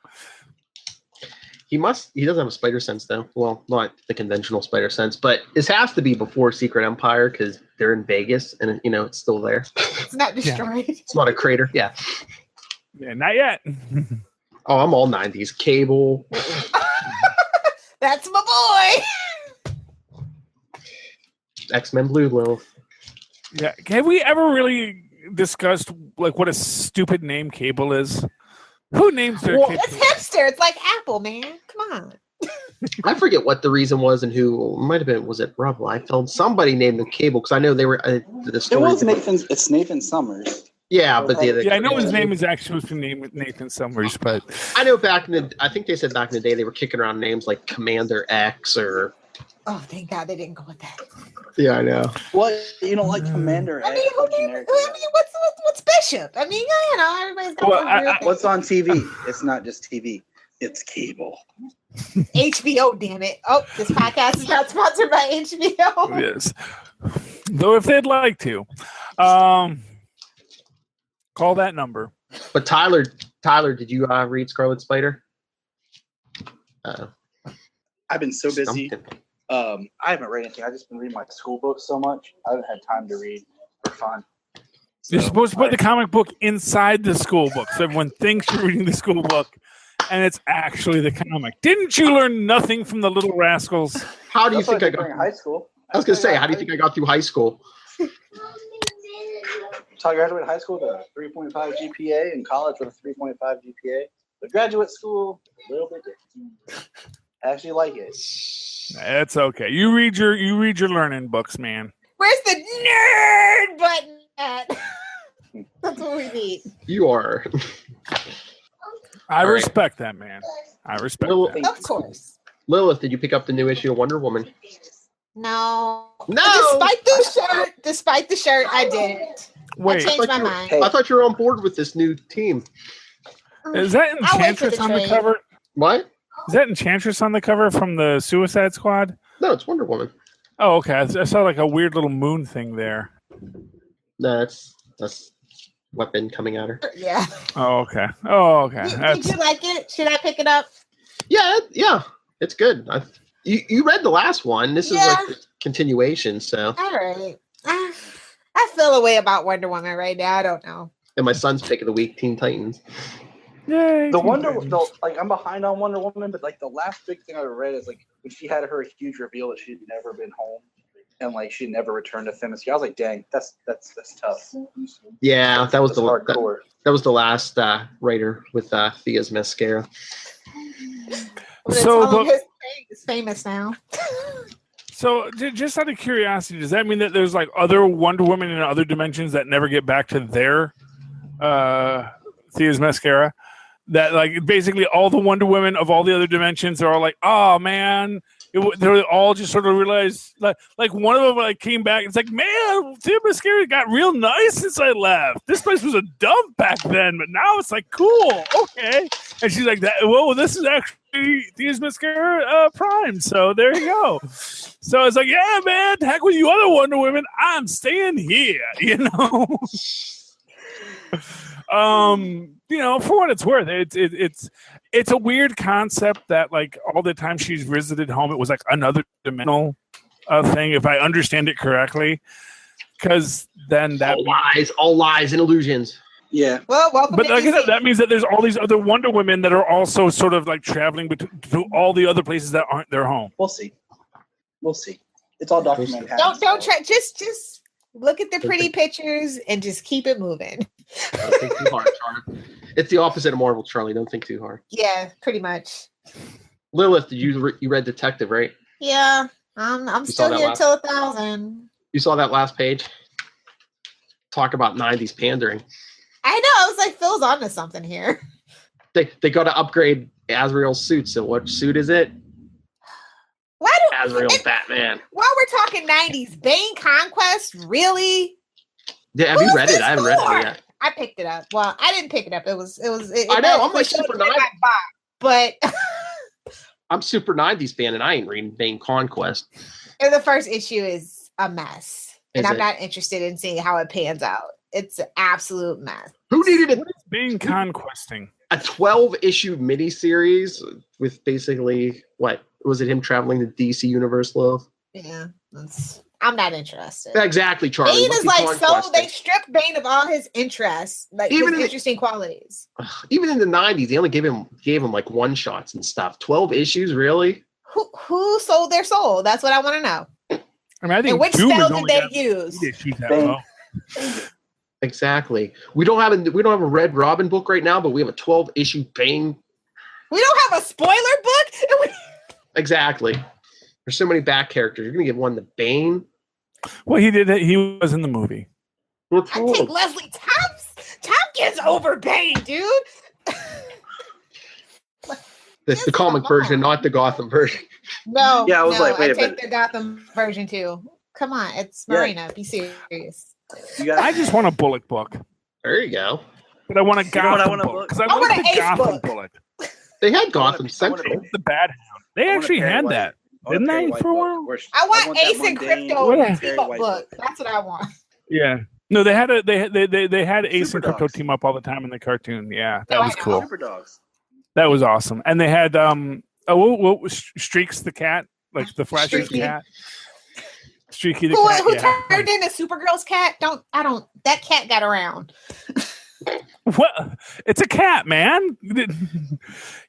He doesn't have a spider sense, though. Well, not the conventional spider sense, but this has to be before Secret Empire because they're in Vegas and, it's still there. It's not destroyed. Yeah. It's not a crater. Yeah. Yeah, not yet. Oh, I'm all 90s. Cable. That's my boy. X-Men Blue, Lil. Yeah. Have we ever really discussed what a stupid name Cable is? Who names their kid? It's hipster. It's like Apple, man. Come on. I forget what the reason was and who. Might have been, was it Rob Liefeld? Somebody named them Cable because I know they were the story. It's Nathan Summers. Yeah, but I know his name is actually supposed to be named Nathan Summers, but I know I think they said back in the day they were kicking around names like Commander X or. Oh, thank God they didn't go with that. Yeah, I know. What, you don't like Commander X? What's Bishop? Everybody's got what's on TV? It's not just TV. It's cable. HBO, damn it. Oh, this podcast is not sponsored by HBO. Yes. Though if they'd like to. Call that number. But Tyler, did you read Scarlet Spider? I've been so busy. I haven't read anything. I've just been reading my school books so much. I haven't had time to read for fun. You're supposed to put the comic book inside the school book so everyone thinks you're reading the school book, and it's actually the comic. Didn't you learn nothing from the Little Rascals? How do you think I got through high school? I was going to say, how do you think I got through high school? So I graduated high school with a 3.5 GPA and college with a 3.5 GPA. But graduate school, a little bit different. I actually like it. It's okay. You read your learning books, man. Where's the nerd button at? That's what we need. You are. I respect that, man. I respect that. Of course. Lilith, did you pick up the new issue of Wonder Woman? No. No. Despite the shirt, I didn't. Wait. I changed my mind. I thought you were on board with this new team. Is that I'll wait for Enchantress the on the trade. cover? What? Is that Enchantress on the cover from the Suicide Squad? No, it's Wonder Woman. Oh, okay. I saw like a weird little moon thing there. No, that's weapon coming at her. Yeah. Oh, okay. Oh, okay. Did you like it? Should I pick it up? Yeah, it's good. You read the last one. This is Yeah. like the continuation. So, All right. I feel a way about Wonder Woman right now. I don't know. and my son's pick of the week, Teen Titans. Yay. I'm behind on Wonder Woman, but like the last big thing I read is like when she had her huge reveal that she'd never been home and like she never returned to Themyscira. I was like, dang, that's tough. Yeah, that was That's hardcore. that was the last writer with Thea's mascara. So, It's famous now. So, just out of curiosity, does that mean that there's like other Wonder Women in other dimensions that never get back to their Thea's mascara? That like basically all the Wonder Women of all the other dimensions are all like, oh man, they're all just sort of realized like one of them like came back. It's like, man, Thea's mascara got real nice since I left. This place was a dump back then, but now it's like cool. Okay, and she's like, well, this is actually Thea's mascara prime. So there you go. So it's like, yeah, man, heck with you other Wonder Women. I'm staying here, you know. For what it's worth, it's a weird concept that like all the time she's visited home, it was like another dimensional thing, if I understand it correctly. Because then that all lies and illusions. Yeah. Well, welcome. But like I said, that means that there's all these other Wonder Women that are also sort of like traveling to all the other places that aren't their home. We'll see. It's all documented. Don't try. Just look at the pretty pictures and just keep it moving. Don't think too hard, Charlie. It's the opposite of Marvel, Charlie. Don't think too hard. Yeah, pretty much. Lilith, you read Detective, right? Yeah, I'm still here till 1,000. You saw that last page? Talk about 90s pandering. I know. I was like, Phil's onto something here. They got to upgrade Azrael's suit. So what suit is it? Azrael's Batman. While we're talking 90s, Bane Conquest, really? Yeah, have you read it? I haven't read it yet. I picked it up. Well, I didn't pick it up. It I know. I'm like super 90s. But I'm super 90s fan, and I ain't reading Bane Conquest. And the first issue is a mess, and I'm it? not interested in seeing how it pans out. It's an absolute mess. Who needed it? What is Bane conquesting? A 12-issue miniseries with basically what was it? Him traveling the DC universe, Love? Yeah, I'm not interested. Exactly, Charlie. Bane What's is he like so. conquesting? They stripped Bane of all his interests, like Even his interesting qualities. Even in the 90s, they only gave him like one shots and stuff. 12 issues, really? Who sold their soul? That's what I want to know. I mean, I think and which Doom spell has did only they got use? issues that low. Exactly. We don't have a Red Robin book right now, but we have a 12-issue Bane. We don't have a spoiler book. Exactly. There's so many back characters. You're gonna give one to Bane. Well, he did. He was in the movie. I take Leslie Tompkins over Bane, dude. This the comic version, not the Gotham version. No. Yeah, I was like, wait a I take minute. the Gotham version too. Come on, it's Marina. Be serious. I just want a Bullock book, There you go. but I want a know what I Gotham want a book book? because I I want want an the Ace Gotham book. Bullock. They had Gotham I want Central. The Bad Hound. They actually had that, didn't they, for a while? I want Ace and Crypto Yeah. team up book. That's what I want. Yeah. No, they had they had Ace Super and Crypto Dogs. team up all the time in the cartoon. Yeah, that No, was I know. cool. Super Dogs. That was awesome. And they had what was Streaks the cat, like the Flash's Streaky. cat. Streaky the Who cat. Yeah. turned into Supergirl's cat? That cat got around. Well, it's a cat, man.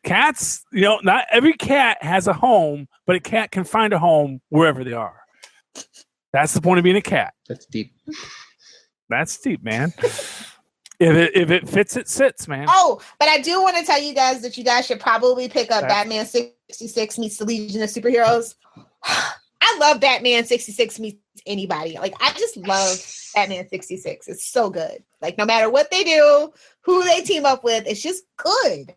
Cats, not every cat has a home, but a cat can find a home wherever they are. That's the point of being a cat. That's deep. That's deep, man. If it fits, it sits, man. Oh, but I do want to tell you guys that you guys should probably pick up Okay. Batman 66 meets the Legion of Superheroes. I love Batman 66 meets anybody. Like, I just love Batman 66. It's so good. Like, no matter what they do, who they team up with, it's just good.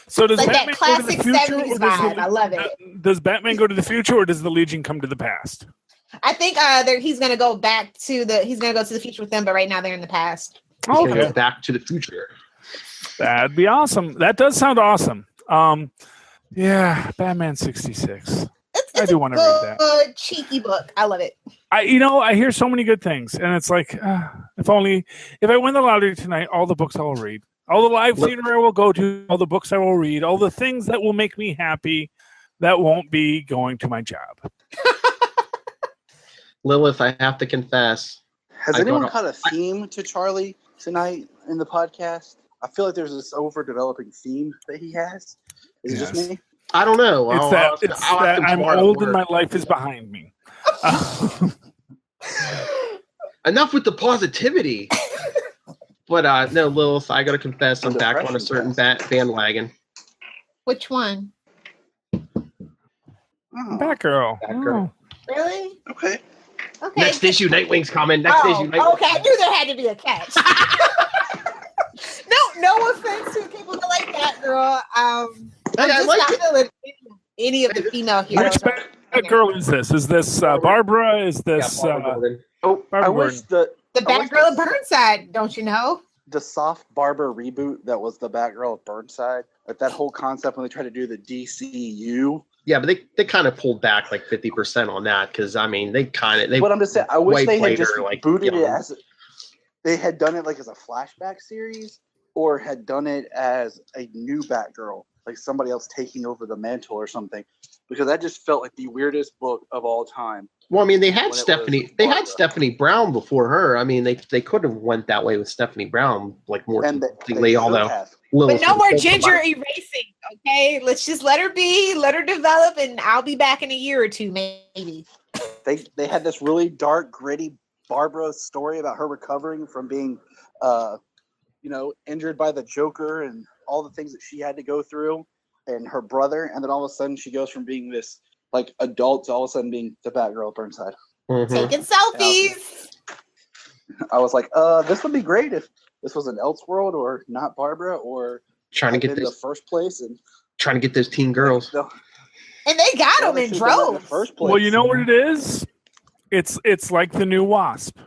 So does Like that Batman go to the classic future, 70s or does vibe. I love it. Does Batman go to the future, or does the Legion come to the past? I think he's gonna go to the future with them, but right now they're in the past. He's gonna Okay. go Back to the Future. That'd be awesome. That does sound awesome. Yeah, Batman 66. I do want to read that. Good cheeky book. I love it. I hear so many good things, and it's like, if I win the lottery tonight, all the books I will read, all the live theater I will go to, all the books I will read, all the things that will make me happy, that won't be going to my job. Lilith, I have to confess. Has anyone caught a theme to Charlie tonight in the podcast? I feel like there's this overdeveloping theme that he has. Is it just me? I don't know. It's that I'm old and my life is behind me. Enough with the positivity. But no, Lilith, I got to confess, I'm back on a certain bandwagon. Which one? Batgirl. Oh. Really? Okay. Next issue, Nightwing's coming. Next issue, Nightwing. Okay, I knew there had to be a catch. No offense to people that like Batgirl. I'm just not feeling any of the female heroes. Which Batgirl is this? Is this Barbara? Is this Barbara I wish the Batgirl of Burnside, don't you know? The soft Barbara reboot that was the Batgirl of Burnside, like that whole concept when they tried to do the DCU. Yeah, but they kind of pulled back like 50% on that because I mean they. But I'm just saying, I wish they had just like, booted it as they had done it like as a flashback series, or had done it as a new Batgirl, like somebody else taking over the mantle or something, because that just felt like the weirdest book of all time. Well, I mean, they had Stephanie. They had Stephanie Brown before her. I mean, they could have went that way with Stephanie Brown, like more completely. Although, but no more Ginger erasing. Okay, let's just let her be, let her develop, and I'll be back in a year or two, maybe. They had this really dark, gritty Barbara story about her recovering from being, injured by the Joker and all the things that she had to go through, and her brother, and then all of a sudden she goes from being this like adult to all of a sudden being the Batgirl Burnside. Mm-hmm. Taking selfies. I was like, this would be great if this was an Elseworld or not Barbara or trying to get in the first place and trying to get those teen girls. And they got them in droves. Well, you know what it is? It's like the new Wasp,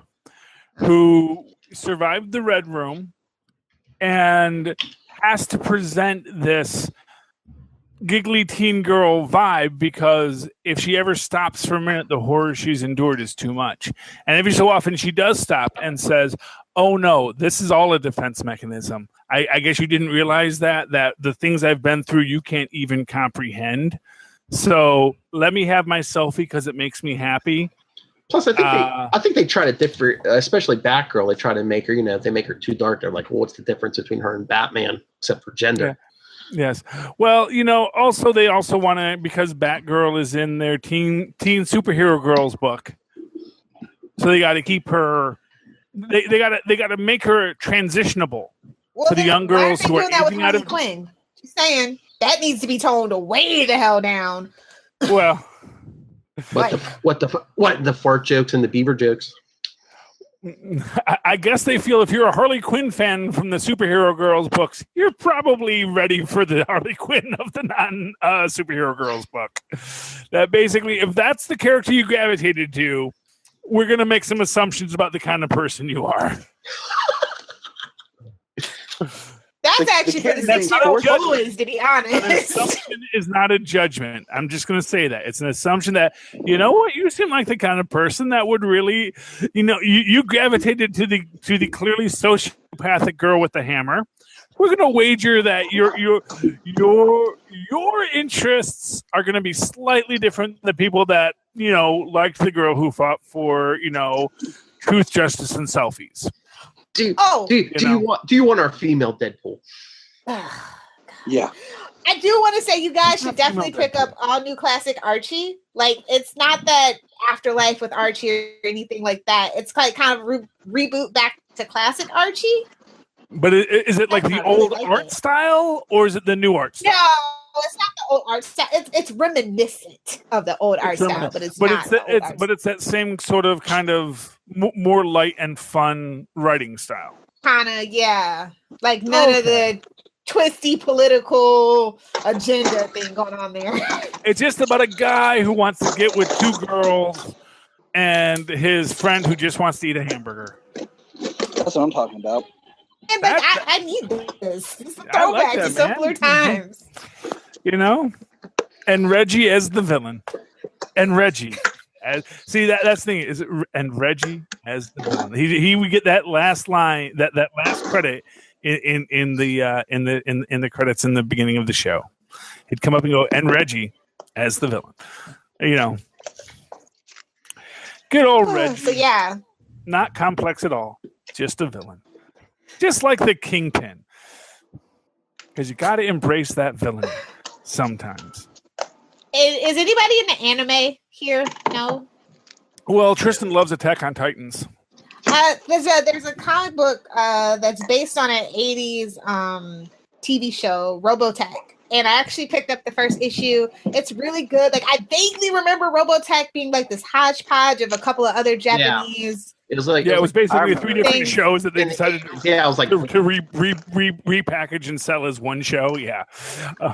who survived the Red Room and has to present this giggly teen girl vibe, because if she ever stops for a minute, the horror she's endured is too much. And every so often she does stop and says, oh no, this is all a defense mechanism. I guess you didn't realize that the things I've been through, you can't even comprehend. So let me have my selfie because it makes me happy. Plus, I think they try to differ, especially Batgirl. They try to make her, if they make her too dark, they're like, well, what's the difference between her and Batman except for gender? Yeah. Yes. Well, also they also want to, because Batgirl is in their teen superhero girls book, so they got to keep her. They got to make her transitionable to the young girls who are aging out of. Quinn. She's saying that needs to be toned way the hell down. Well, what the fart jokes and the beaver jokes? I guess they feel if you're a Harley Quinn fan from the superhero girls books, you're probably ready for the Harley Quinn of the non-superhero girls book. That basically, if that's the character you gravitated to, we're going to make some assumptions about the kind of person you are. That's actually for the boys, to be honest. An assumption is not a judgment. I'm just going to say that. It's an assumption that, you seem like the kind of person that would really, you gravitated to the clearly sociopathic girl with the hammer. We're going to wager that your interests are going to be slightly different than the people that, liked the girl who fought for, truth, justice, and selfies. Do you want our female Deadpool? Yeah. I do want to say you guys should definitely pick up all new classic Archie. Like, it's not that Afterlife with Archie or anything like that. It's kind of reboot back to classic Archie. But is it like the old art style, or is it the new art style? No, it's not the old art style. It's reminiscent of the old art style, but it's that same sort of kind of more light and fun writing style. Kind of, yeah. Like none of the twisty political agenda thing going on there. It's just about a guy who wants to get with two girls and his friend who just wants to eat a hamburger. That's what I'm talking about. And like, I need this. This is a I throwback like that, to simpler man. times. You know, and Reggie as the villain, and Reggie. That's the thing. Is it and Reggie as the villain? He would get that last line, that last credit in the credits in the beginning of the show. He'd come up and go, and Reggie as the villain. You know, good old Reggie. So yeah, Not complex at all. Just a villain. Just like the Kingpin. Because you got to embrace that villain sometimes. is anybody in the anime here? No. Well, Tristan loves Attack on Titans. There's a comic book that's based on an 80s TV show, Robotech. And I actually picked up the first issue. It's really good. Like, I vaguely remember Robotech being like this hodgepodge of a couple of other Japanese. It was like It was basically 3 different things. shows that they decided I was like to repackage and sell as one show. Yeah.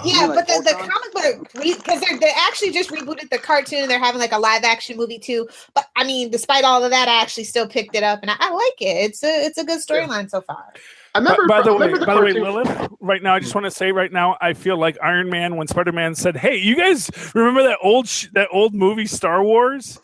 Yeah, like but the Voltron? comic book, because they actually just rebooted the cartoon. They're having like a live action movie too. But I mean, despite all of that, I actually still picked it up, and I like it. It's a good storyline so far. I remember. By the way, cartoon- Lilith, right now, I just want to say right now, I feel like Iron Man when Spider-Man said, "Hey, you guys remember that old movie Star Wars?"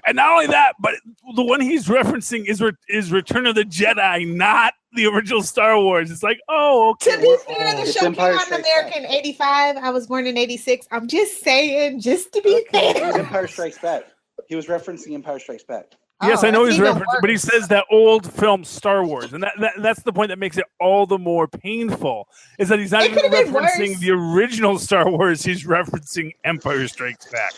And not only that, but the one he's referencing is Return of the Jedi, not the original Star Wars. It's like, oh, okay. To be fair, the It's show came Empire out in Strikes America in '85. I was born in '86. I'm just saying, just to be It was fair. Empire Strikes Back. He was referencing Empire Strikes Back. Yes, I know that's he's even referencing, but he worse. says that old film Star Wars, and that's the point that makes it all the more painful. Is that he's not It even could've been referencing worse. the original Star Wars; he's referencing Empire Strikes Back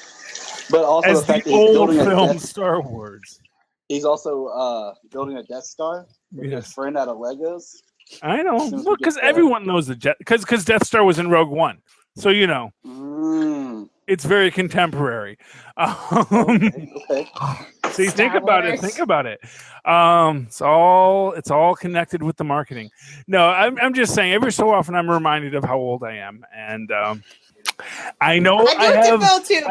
But also as the fact the that he's old building a film Death, Star Wars. he's also building a Death Star with his Yes, friend out of Legos. I know. As soon as we Look, get because there. everyone knows the Jet, because Death Star was in Rogue One, so you know it's very contemporary. Okay. See, think Star about it. Wars. Think about it. It's all connected with the marketing. No, I'm just saying. Every so often, I'm reminded of how old I am, and I know I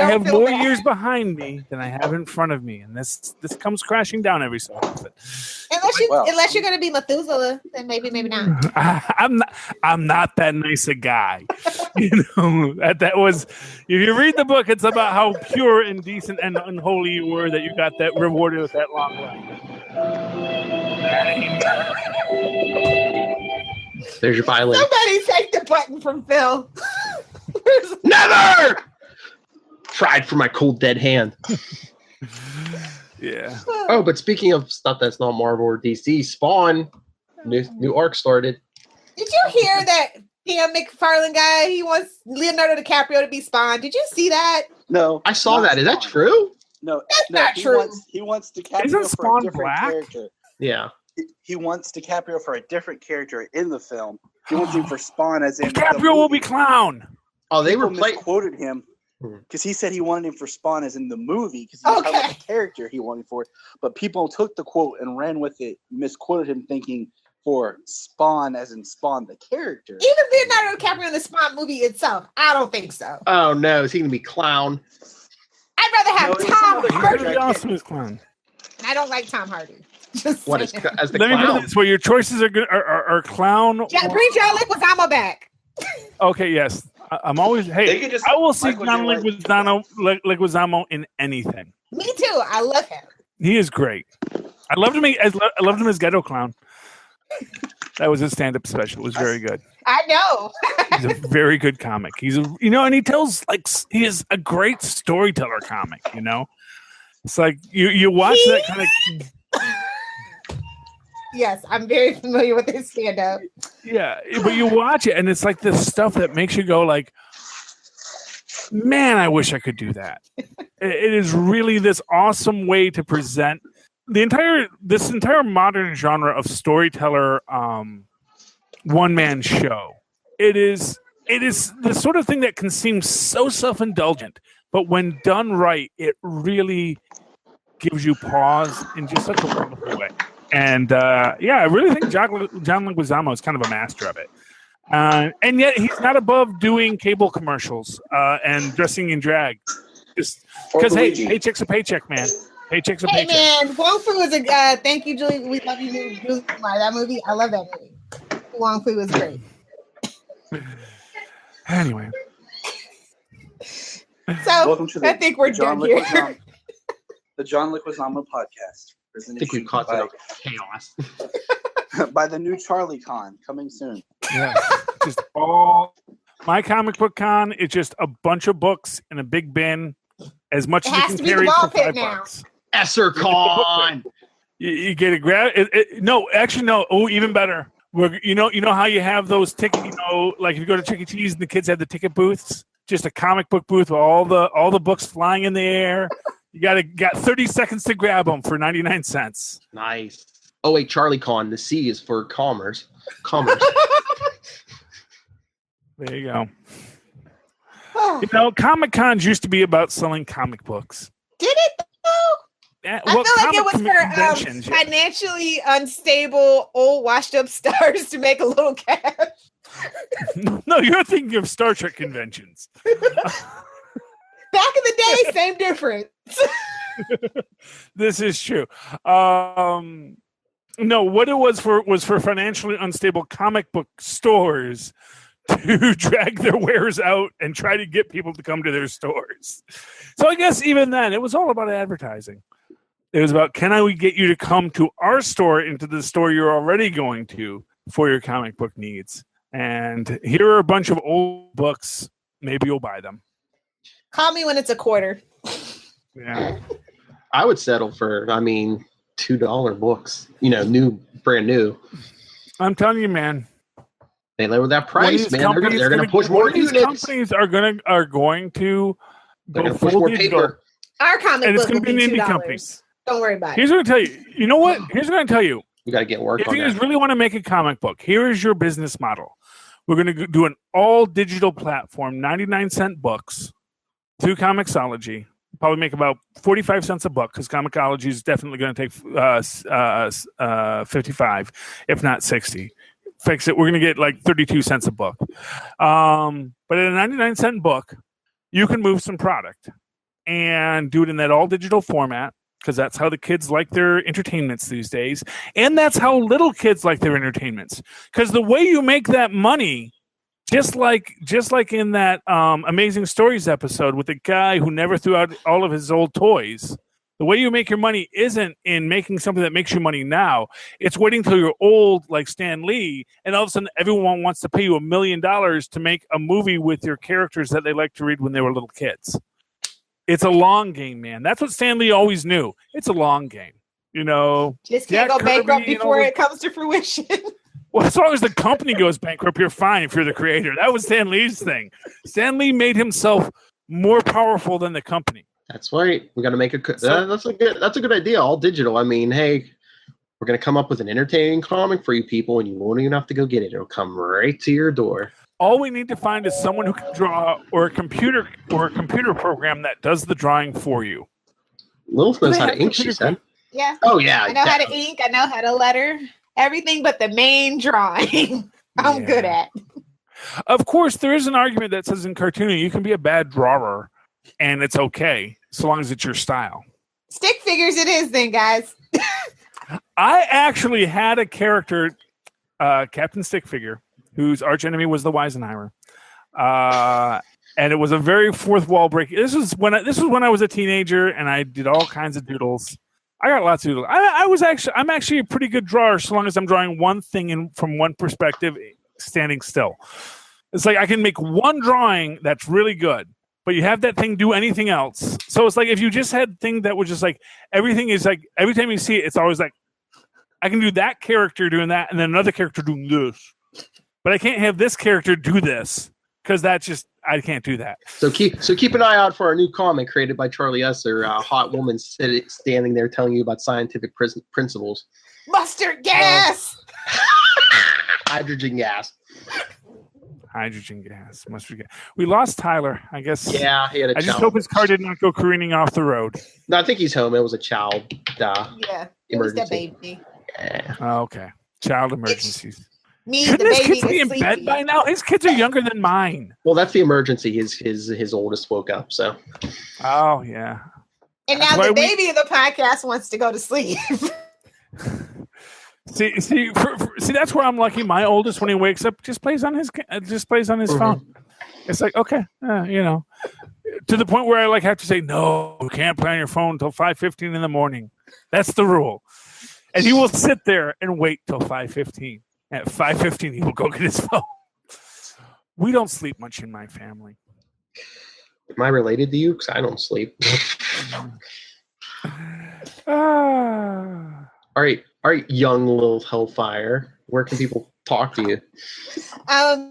have more years behind me than I have in front of me, and this comes crashing down every so often. Unless you're going to be Methuselah, then maybe not. I'm not that nice a guy. You know, that was. If you read the book, it's about how pure and decent and unholy you were that you got that rewarded with that long life. There's your violin. Somebody take the button from Phil. Never tried for my cold dead hand. Yeah. Oh, but speaking of stuff that's not Marvel or DC, Spawn, new arc started. Did you hear that Pam McFarlane guy? He wants Leonardo DiCaprio to be Spawn. Did you see that? No, I saw not that. Is that Spawn. true? No, That's no, not he true. He wants DiCaprio Isn't for Spawn a different black? character. Yeah. He wants DiCaprio for a different character in the film. He wants him for Spawn, as in the DiCaprio will be movie. clown. Oh, they People were playing. misquoted him Hmm. because he said he wanted him for Spawn, as in the movie, because he was talking about Okay. the character he wanted for it. But people took the quote and ran with it, misquoted him, thinking for Spawn, as in Spawn the character. Even Leonardo DiCaprio in the Spawn movie itself, I don't think so. Oh no, is he gonna be clown? I'd rather have No, it was Tom some other He's character. Hardy. pretty awesome as clown. I don't like Tom Hardy. Just What is saying. as the Let me put it clown? this way: your choices are good. Are clown. Bring John Leguizamo back. Okay, yes. I'm always. They Hey, could just I will see Michael John J. White. Leguizamo in anything. Me too. I love him. He is great. I loved him as Ghetto Clown. That was his stand-up special. It was very good. I know. He's a very good comic. And he tells he is a great storyteller comic. You know, it's like you watch that kind of. Yes, I'm very familiar with his stand-up. Yeah, but you watch it, and it's like this stuff that makes you go like, man, I wish I could do that. It is really this awesome way to present this entire modern genre of storyteller one-man show. It is the sort of thing that can seem so self-indulgent, but when done right, it really gives you pause in just such a wonderful way. And I really think John Leguizamo is kind of a master of it. And yet he's not above doing cable commercials and dressing in drag. Just because, hey, paycheck's a paycheck, man. Paycheck's a Hey paycheck. man, Wong Fu is a thank you, Julie. We love you, Julie. That movie, I love that movie. Wong Fu is great. Anyway, So Welcome to the I think we're John done here. Leguizamo, the John Leguizamo podcast. I think we've caused enough chaos. By the new Charlie Con coming soon. yeah, just all my comic book con is just a bunch of books in a big bin, as much It as you has can to be the carry ball for pit $5. now. EsserCon. You get a grab. No, actually, no. Oh, even better. You know how you have those ticket. Like if you go to Chuck E. Cheese and the kids have the ticket booths. Just a comic book booth with all the books flying in the air. You got 30 seconds to grab them for 99 cents. Nice. Oh wait, Charlie Con. The C is for commerce. Commerce. There you go. Comic cons used to be about selling comic books. Did it though? Yeah, I feel like it was conventions, for financially unstable, old, washed-up stars to make a little cash. No, you're thinking of Star Trek conventions. Back in the day, same difference. This is true. No, what it was for financially unstable comic book stores to drag their wares out and try to get people to come to their stores. So I guess even then, it was all about advertising. It was about, can I get you to come to our store, into the store you're already going to for your comic book needs? And here are a bunch of old books. Maybe you'll buy them. Call me when it's a quarter. Yeah. I would settle for, $2 books. Brand new. I'm telling you, man. They lower that price, man. They're going to push more these units. Companies are going to They're go going to push full more digital. paper. Our comic And it's book gonna will be an be indie $2. company. Don't worry about Here's it. what I'm going to tell you. You know what? Here's what I'm going to tell you. We got to get work If on you guys that. really want to make a comic book, here is your business model. We're going to do an all digital platform, 99-cent books through Comixology. Probably make about 45 cents a book because Comixology is definitely going to take 55, if not 60. Fix it. We're going to get like 32 cents a book. But at a 99-cent book, you can move some product and do it in that all digital format, because that's how the kids like their entertainments these days. And that's how little kids like their entertainments. Because the way you make that money, just like in that Amazing Stories episode with the guy who never threw out all of his old toys, the way you make your money isn't in making something that makes you money now. It's waiting till you're old like Stan Lee, and all of a sudden everyone wants to pay you $1 million to make a movie with your characters that they liked to read when they were little kids. It's a long game, man. That's what Stan Lee always knew. It's a long game. Just can't go bankrupt before it comes to fruition. Well, as long as the company goes bankrupt, you're fine if you're the creator. That was Stan Lee's thing. Stan Lee made himself more powerful than the company. That's right. We got to make that's a good idea. All digital. Hey, we're going to come up with an entertaining comic for you people, and you won't even have to go get it. It'll come right to your door. All we need to find is someone who can draw, or a computer program that does the drawing for you. Lilith knows how to ink, she said. Yeah. Oh, yeah. I know how to ink. I know how to letter. Everything but the main drawing I'm good at. Of course, there is an argument that says in cartooning you can be a bad drawer and it's okay so long as it's your style. Stick figures it is then, guys. I actually had a character, Captain Stickfigure, whose arch enemy was the Weisenheimer. And it was a very fourth wall break. This was when I was a teenager and I did all kinds of doodles. I got lots of doodles. I'm actually a pretty good drawer so long as I'm drawing one thing from one perspective, standing still. It's like I can make one drawing that's really good, but you have that thing do anything else. So it's like if you just had a thing that was just like everything is like every time you see it, it's always like I can do that character doing that and then another character doing this. But I can't have this character do this because that's just I can't do that. So keep an eye out for our new comic created by Charlie Esser, a hot woman standing there telling you about scientific principles. Mustard gas. Hydrogen gas. Hydrogen gas. Mustard gas. We lost Tyler, I guess. Yeah, he had a I just hope his car did not go careening off the road. No, I think he's home. It was a child yeah, it was the baby. Yeah. Oh, okay. Child emergencies. Me, the His baby, kids be in bed by now? His kids are younger than mine. Well, that's the emergency. His oldest woke up. So. Oh yeah. And now the baby of the podcast wants to go to sleep. See, that's where I'm lucky. My oldest, when he wakes up, just plays on his phone. It's like, okay, to the point where I have to say, no, you can't play on your phone until 5:15 in the morning. That's the rule. And he will sit there and wait till 5:15. At 5:15, he will go get his phone. We don't sleep much in my family. Am I related to you? Because I don't sleep. All right, young little Hellfire. Where can people talk to you?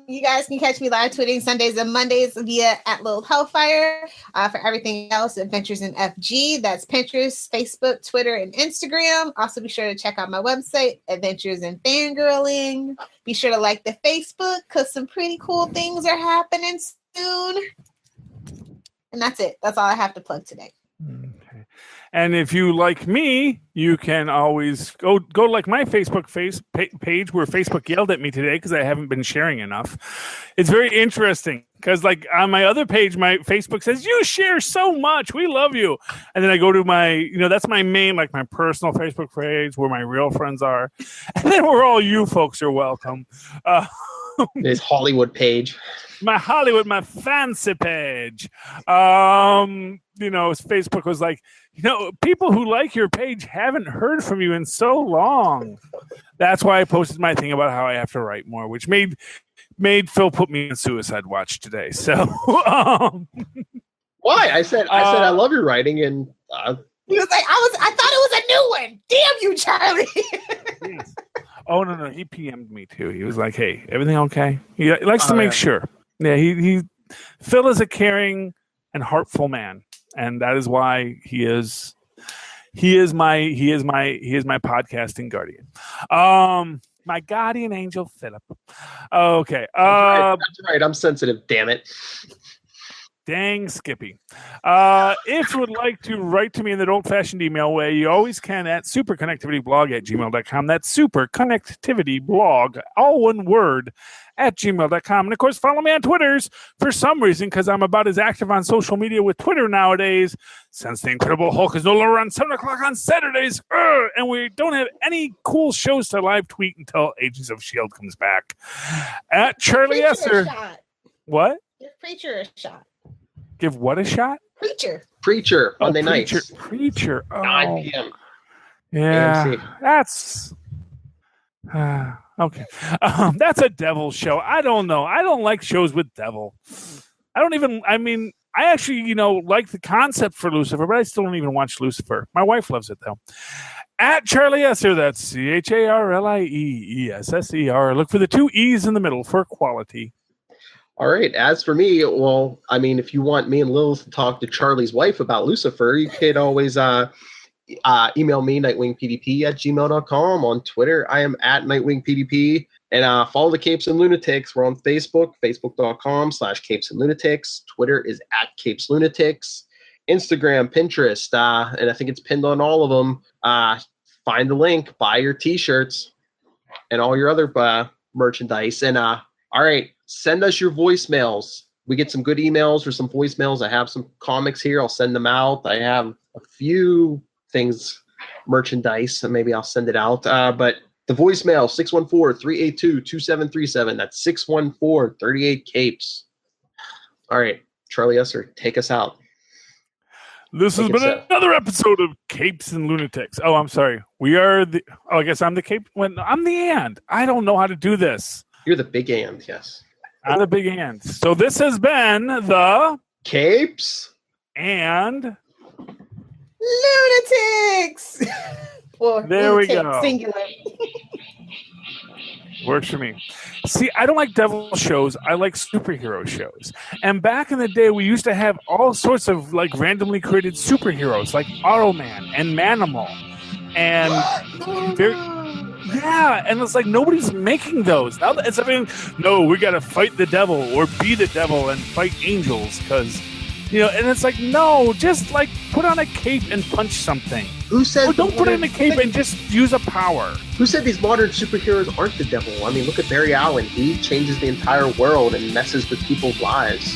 You guys can catch me live tweeting Sundays and Mondays via @LilHellfire. For everything else, Adventures in FG. That's Pinterest, Facebook, Twitter, and Instagram. Also, be sure to check out my website, Adventures in Fangirling. Be sure to like the Facebook because some pretty cool things are happening soon. And that's it. That's all I have to plug today. Okay. And if you like me, you can always go like my Facebook page where Facebook yelled at me today because I haven't been sharing enough. It's very interesting because on my other page, my Facebook says, you share so much. We love you. And then I go to my, that's my main, my personal Facebook page where my real friends are. And then where all you folks are welcome. This Hollywood page. My fancy page. Facebook was like, people who like your page haven't heard from you in so long. That's why I posted my thing about how I have to write more, which made Phil put me in suicide watch today. So, why? I said I love your writing, and he was like, I thought it was a new one. Damn you, Charlie. Yes. Oh no, he PM'd me too. He was like, "Hey, everything okay?" He likes to make sure. Yeah, he Phil is a caring and heartful man, and that is why he is my podcasting guardian. My guardian angel, Philip. Okay, that's right. I'm sensitive. Damn it. Dang, Skippy. If you would like to write to me in that old-fashioned email way, you always can at superconnectivityblog@gmail.com. That's superconnectivityblog, all one word, @gmail.com. And, of course, follow me on Twitters for some reason, because I'm about as active on social media with Twitter nowadays, since the Incredible Hulk is no longer on 7 o'clock on Saturdays, and we don't have any cool shows to live tweet until Agents of S.H.I.E.L.D. comes back. At Charlie Esser. What? Give Preacher a shot. Give what a shot? Preacher. Monday night. Preacher. Oh. 9 p.m. Yeah. AMC. That's okay. That's a devil show. I don't know. I don't like shows with devil. I actually, like the concept for Lucifer, but I still don't even watch Lucifer. My wife loves it though. At Charlie Esser, that's CharlieEsser. Look for the 2 E's in the middle for quality. All right. As for me, if you want me and Lilith to talk to Charlie's wife about Lucifer, you could always email me, nightwingpdp@gmail.com. On Twitter, I am at nightwingpdp. And follow the Capes and Lunatics. We're on Facebook, facebook.com/Capes and Lunatics. Twitter is @CapesLunatics. Instagram, Pinterest, and I think it's pinned on all of them. Find the link, buy your T-shirts, and all your other merchandise. And all right. Send us your voicemails. We get some good emails or some voicemails. I have some comics here. I'll send them out. I have a few things, merchandise, so maybe I'll send it out. But the voicemail, 614-382-2737. That's 614-38-CAPES. All right, Charlie Esser, take us out. This has been another episode of Capes and Lunatics. Oh, I'm sorry. We are the... Oh, I guess I'm the Cape. I'm the and. I don't know how to do this. You're the big and, yes. I'm the big and. So this has been the Capes and Lunatics. There we go. Singular. Works for me. See, I don't like devil shows. I like superhero shows. And back in the day, we used to have all sorts of randomly created superheroes, like Automan and Manimal, and yeah, and it's like nobody's making those now. It's no, we got to fight the devil or be the devil and fight angels because. And it's like, no, just put on a cape and punch something. Who said? Or don't put on a cape and just use a power. Who said these modern superheroes aren't the devil? I mean, look at Barry Allen. He changes the entire world and messes with people's lives.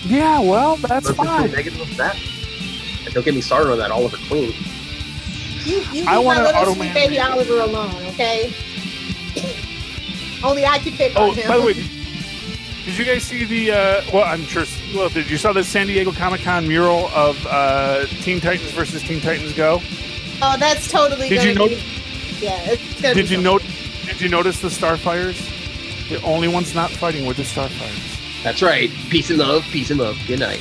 Yeah, well, that's fine. Negative of that. And don't get me started on that Oliver Queen. You leave I want my an little sweet Automan baby movie. Oliver alone, okay? Only I can pick Oh, on him. by the way, did you guys see the? Well, I'm sure. Well, did you saw the San Diego Comic-Con mural of Teen Titans versus Teen Titans Go? Oh, that's totally. Did you gonna know? be- Yeah, it's gonna Did be you something. Did you notice the Starfires? The only ones not fighting were the Starfires. That's right. Peace and love. Peace and love. Good night.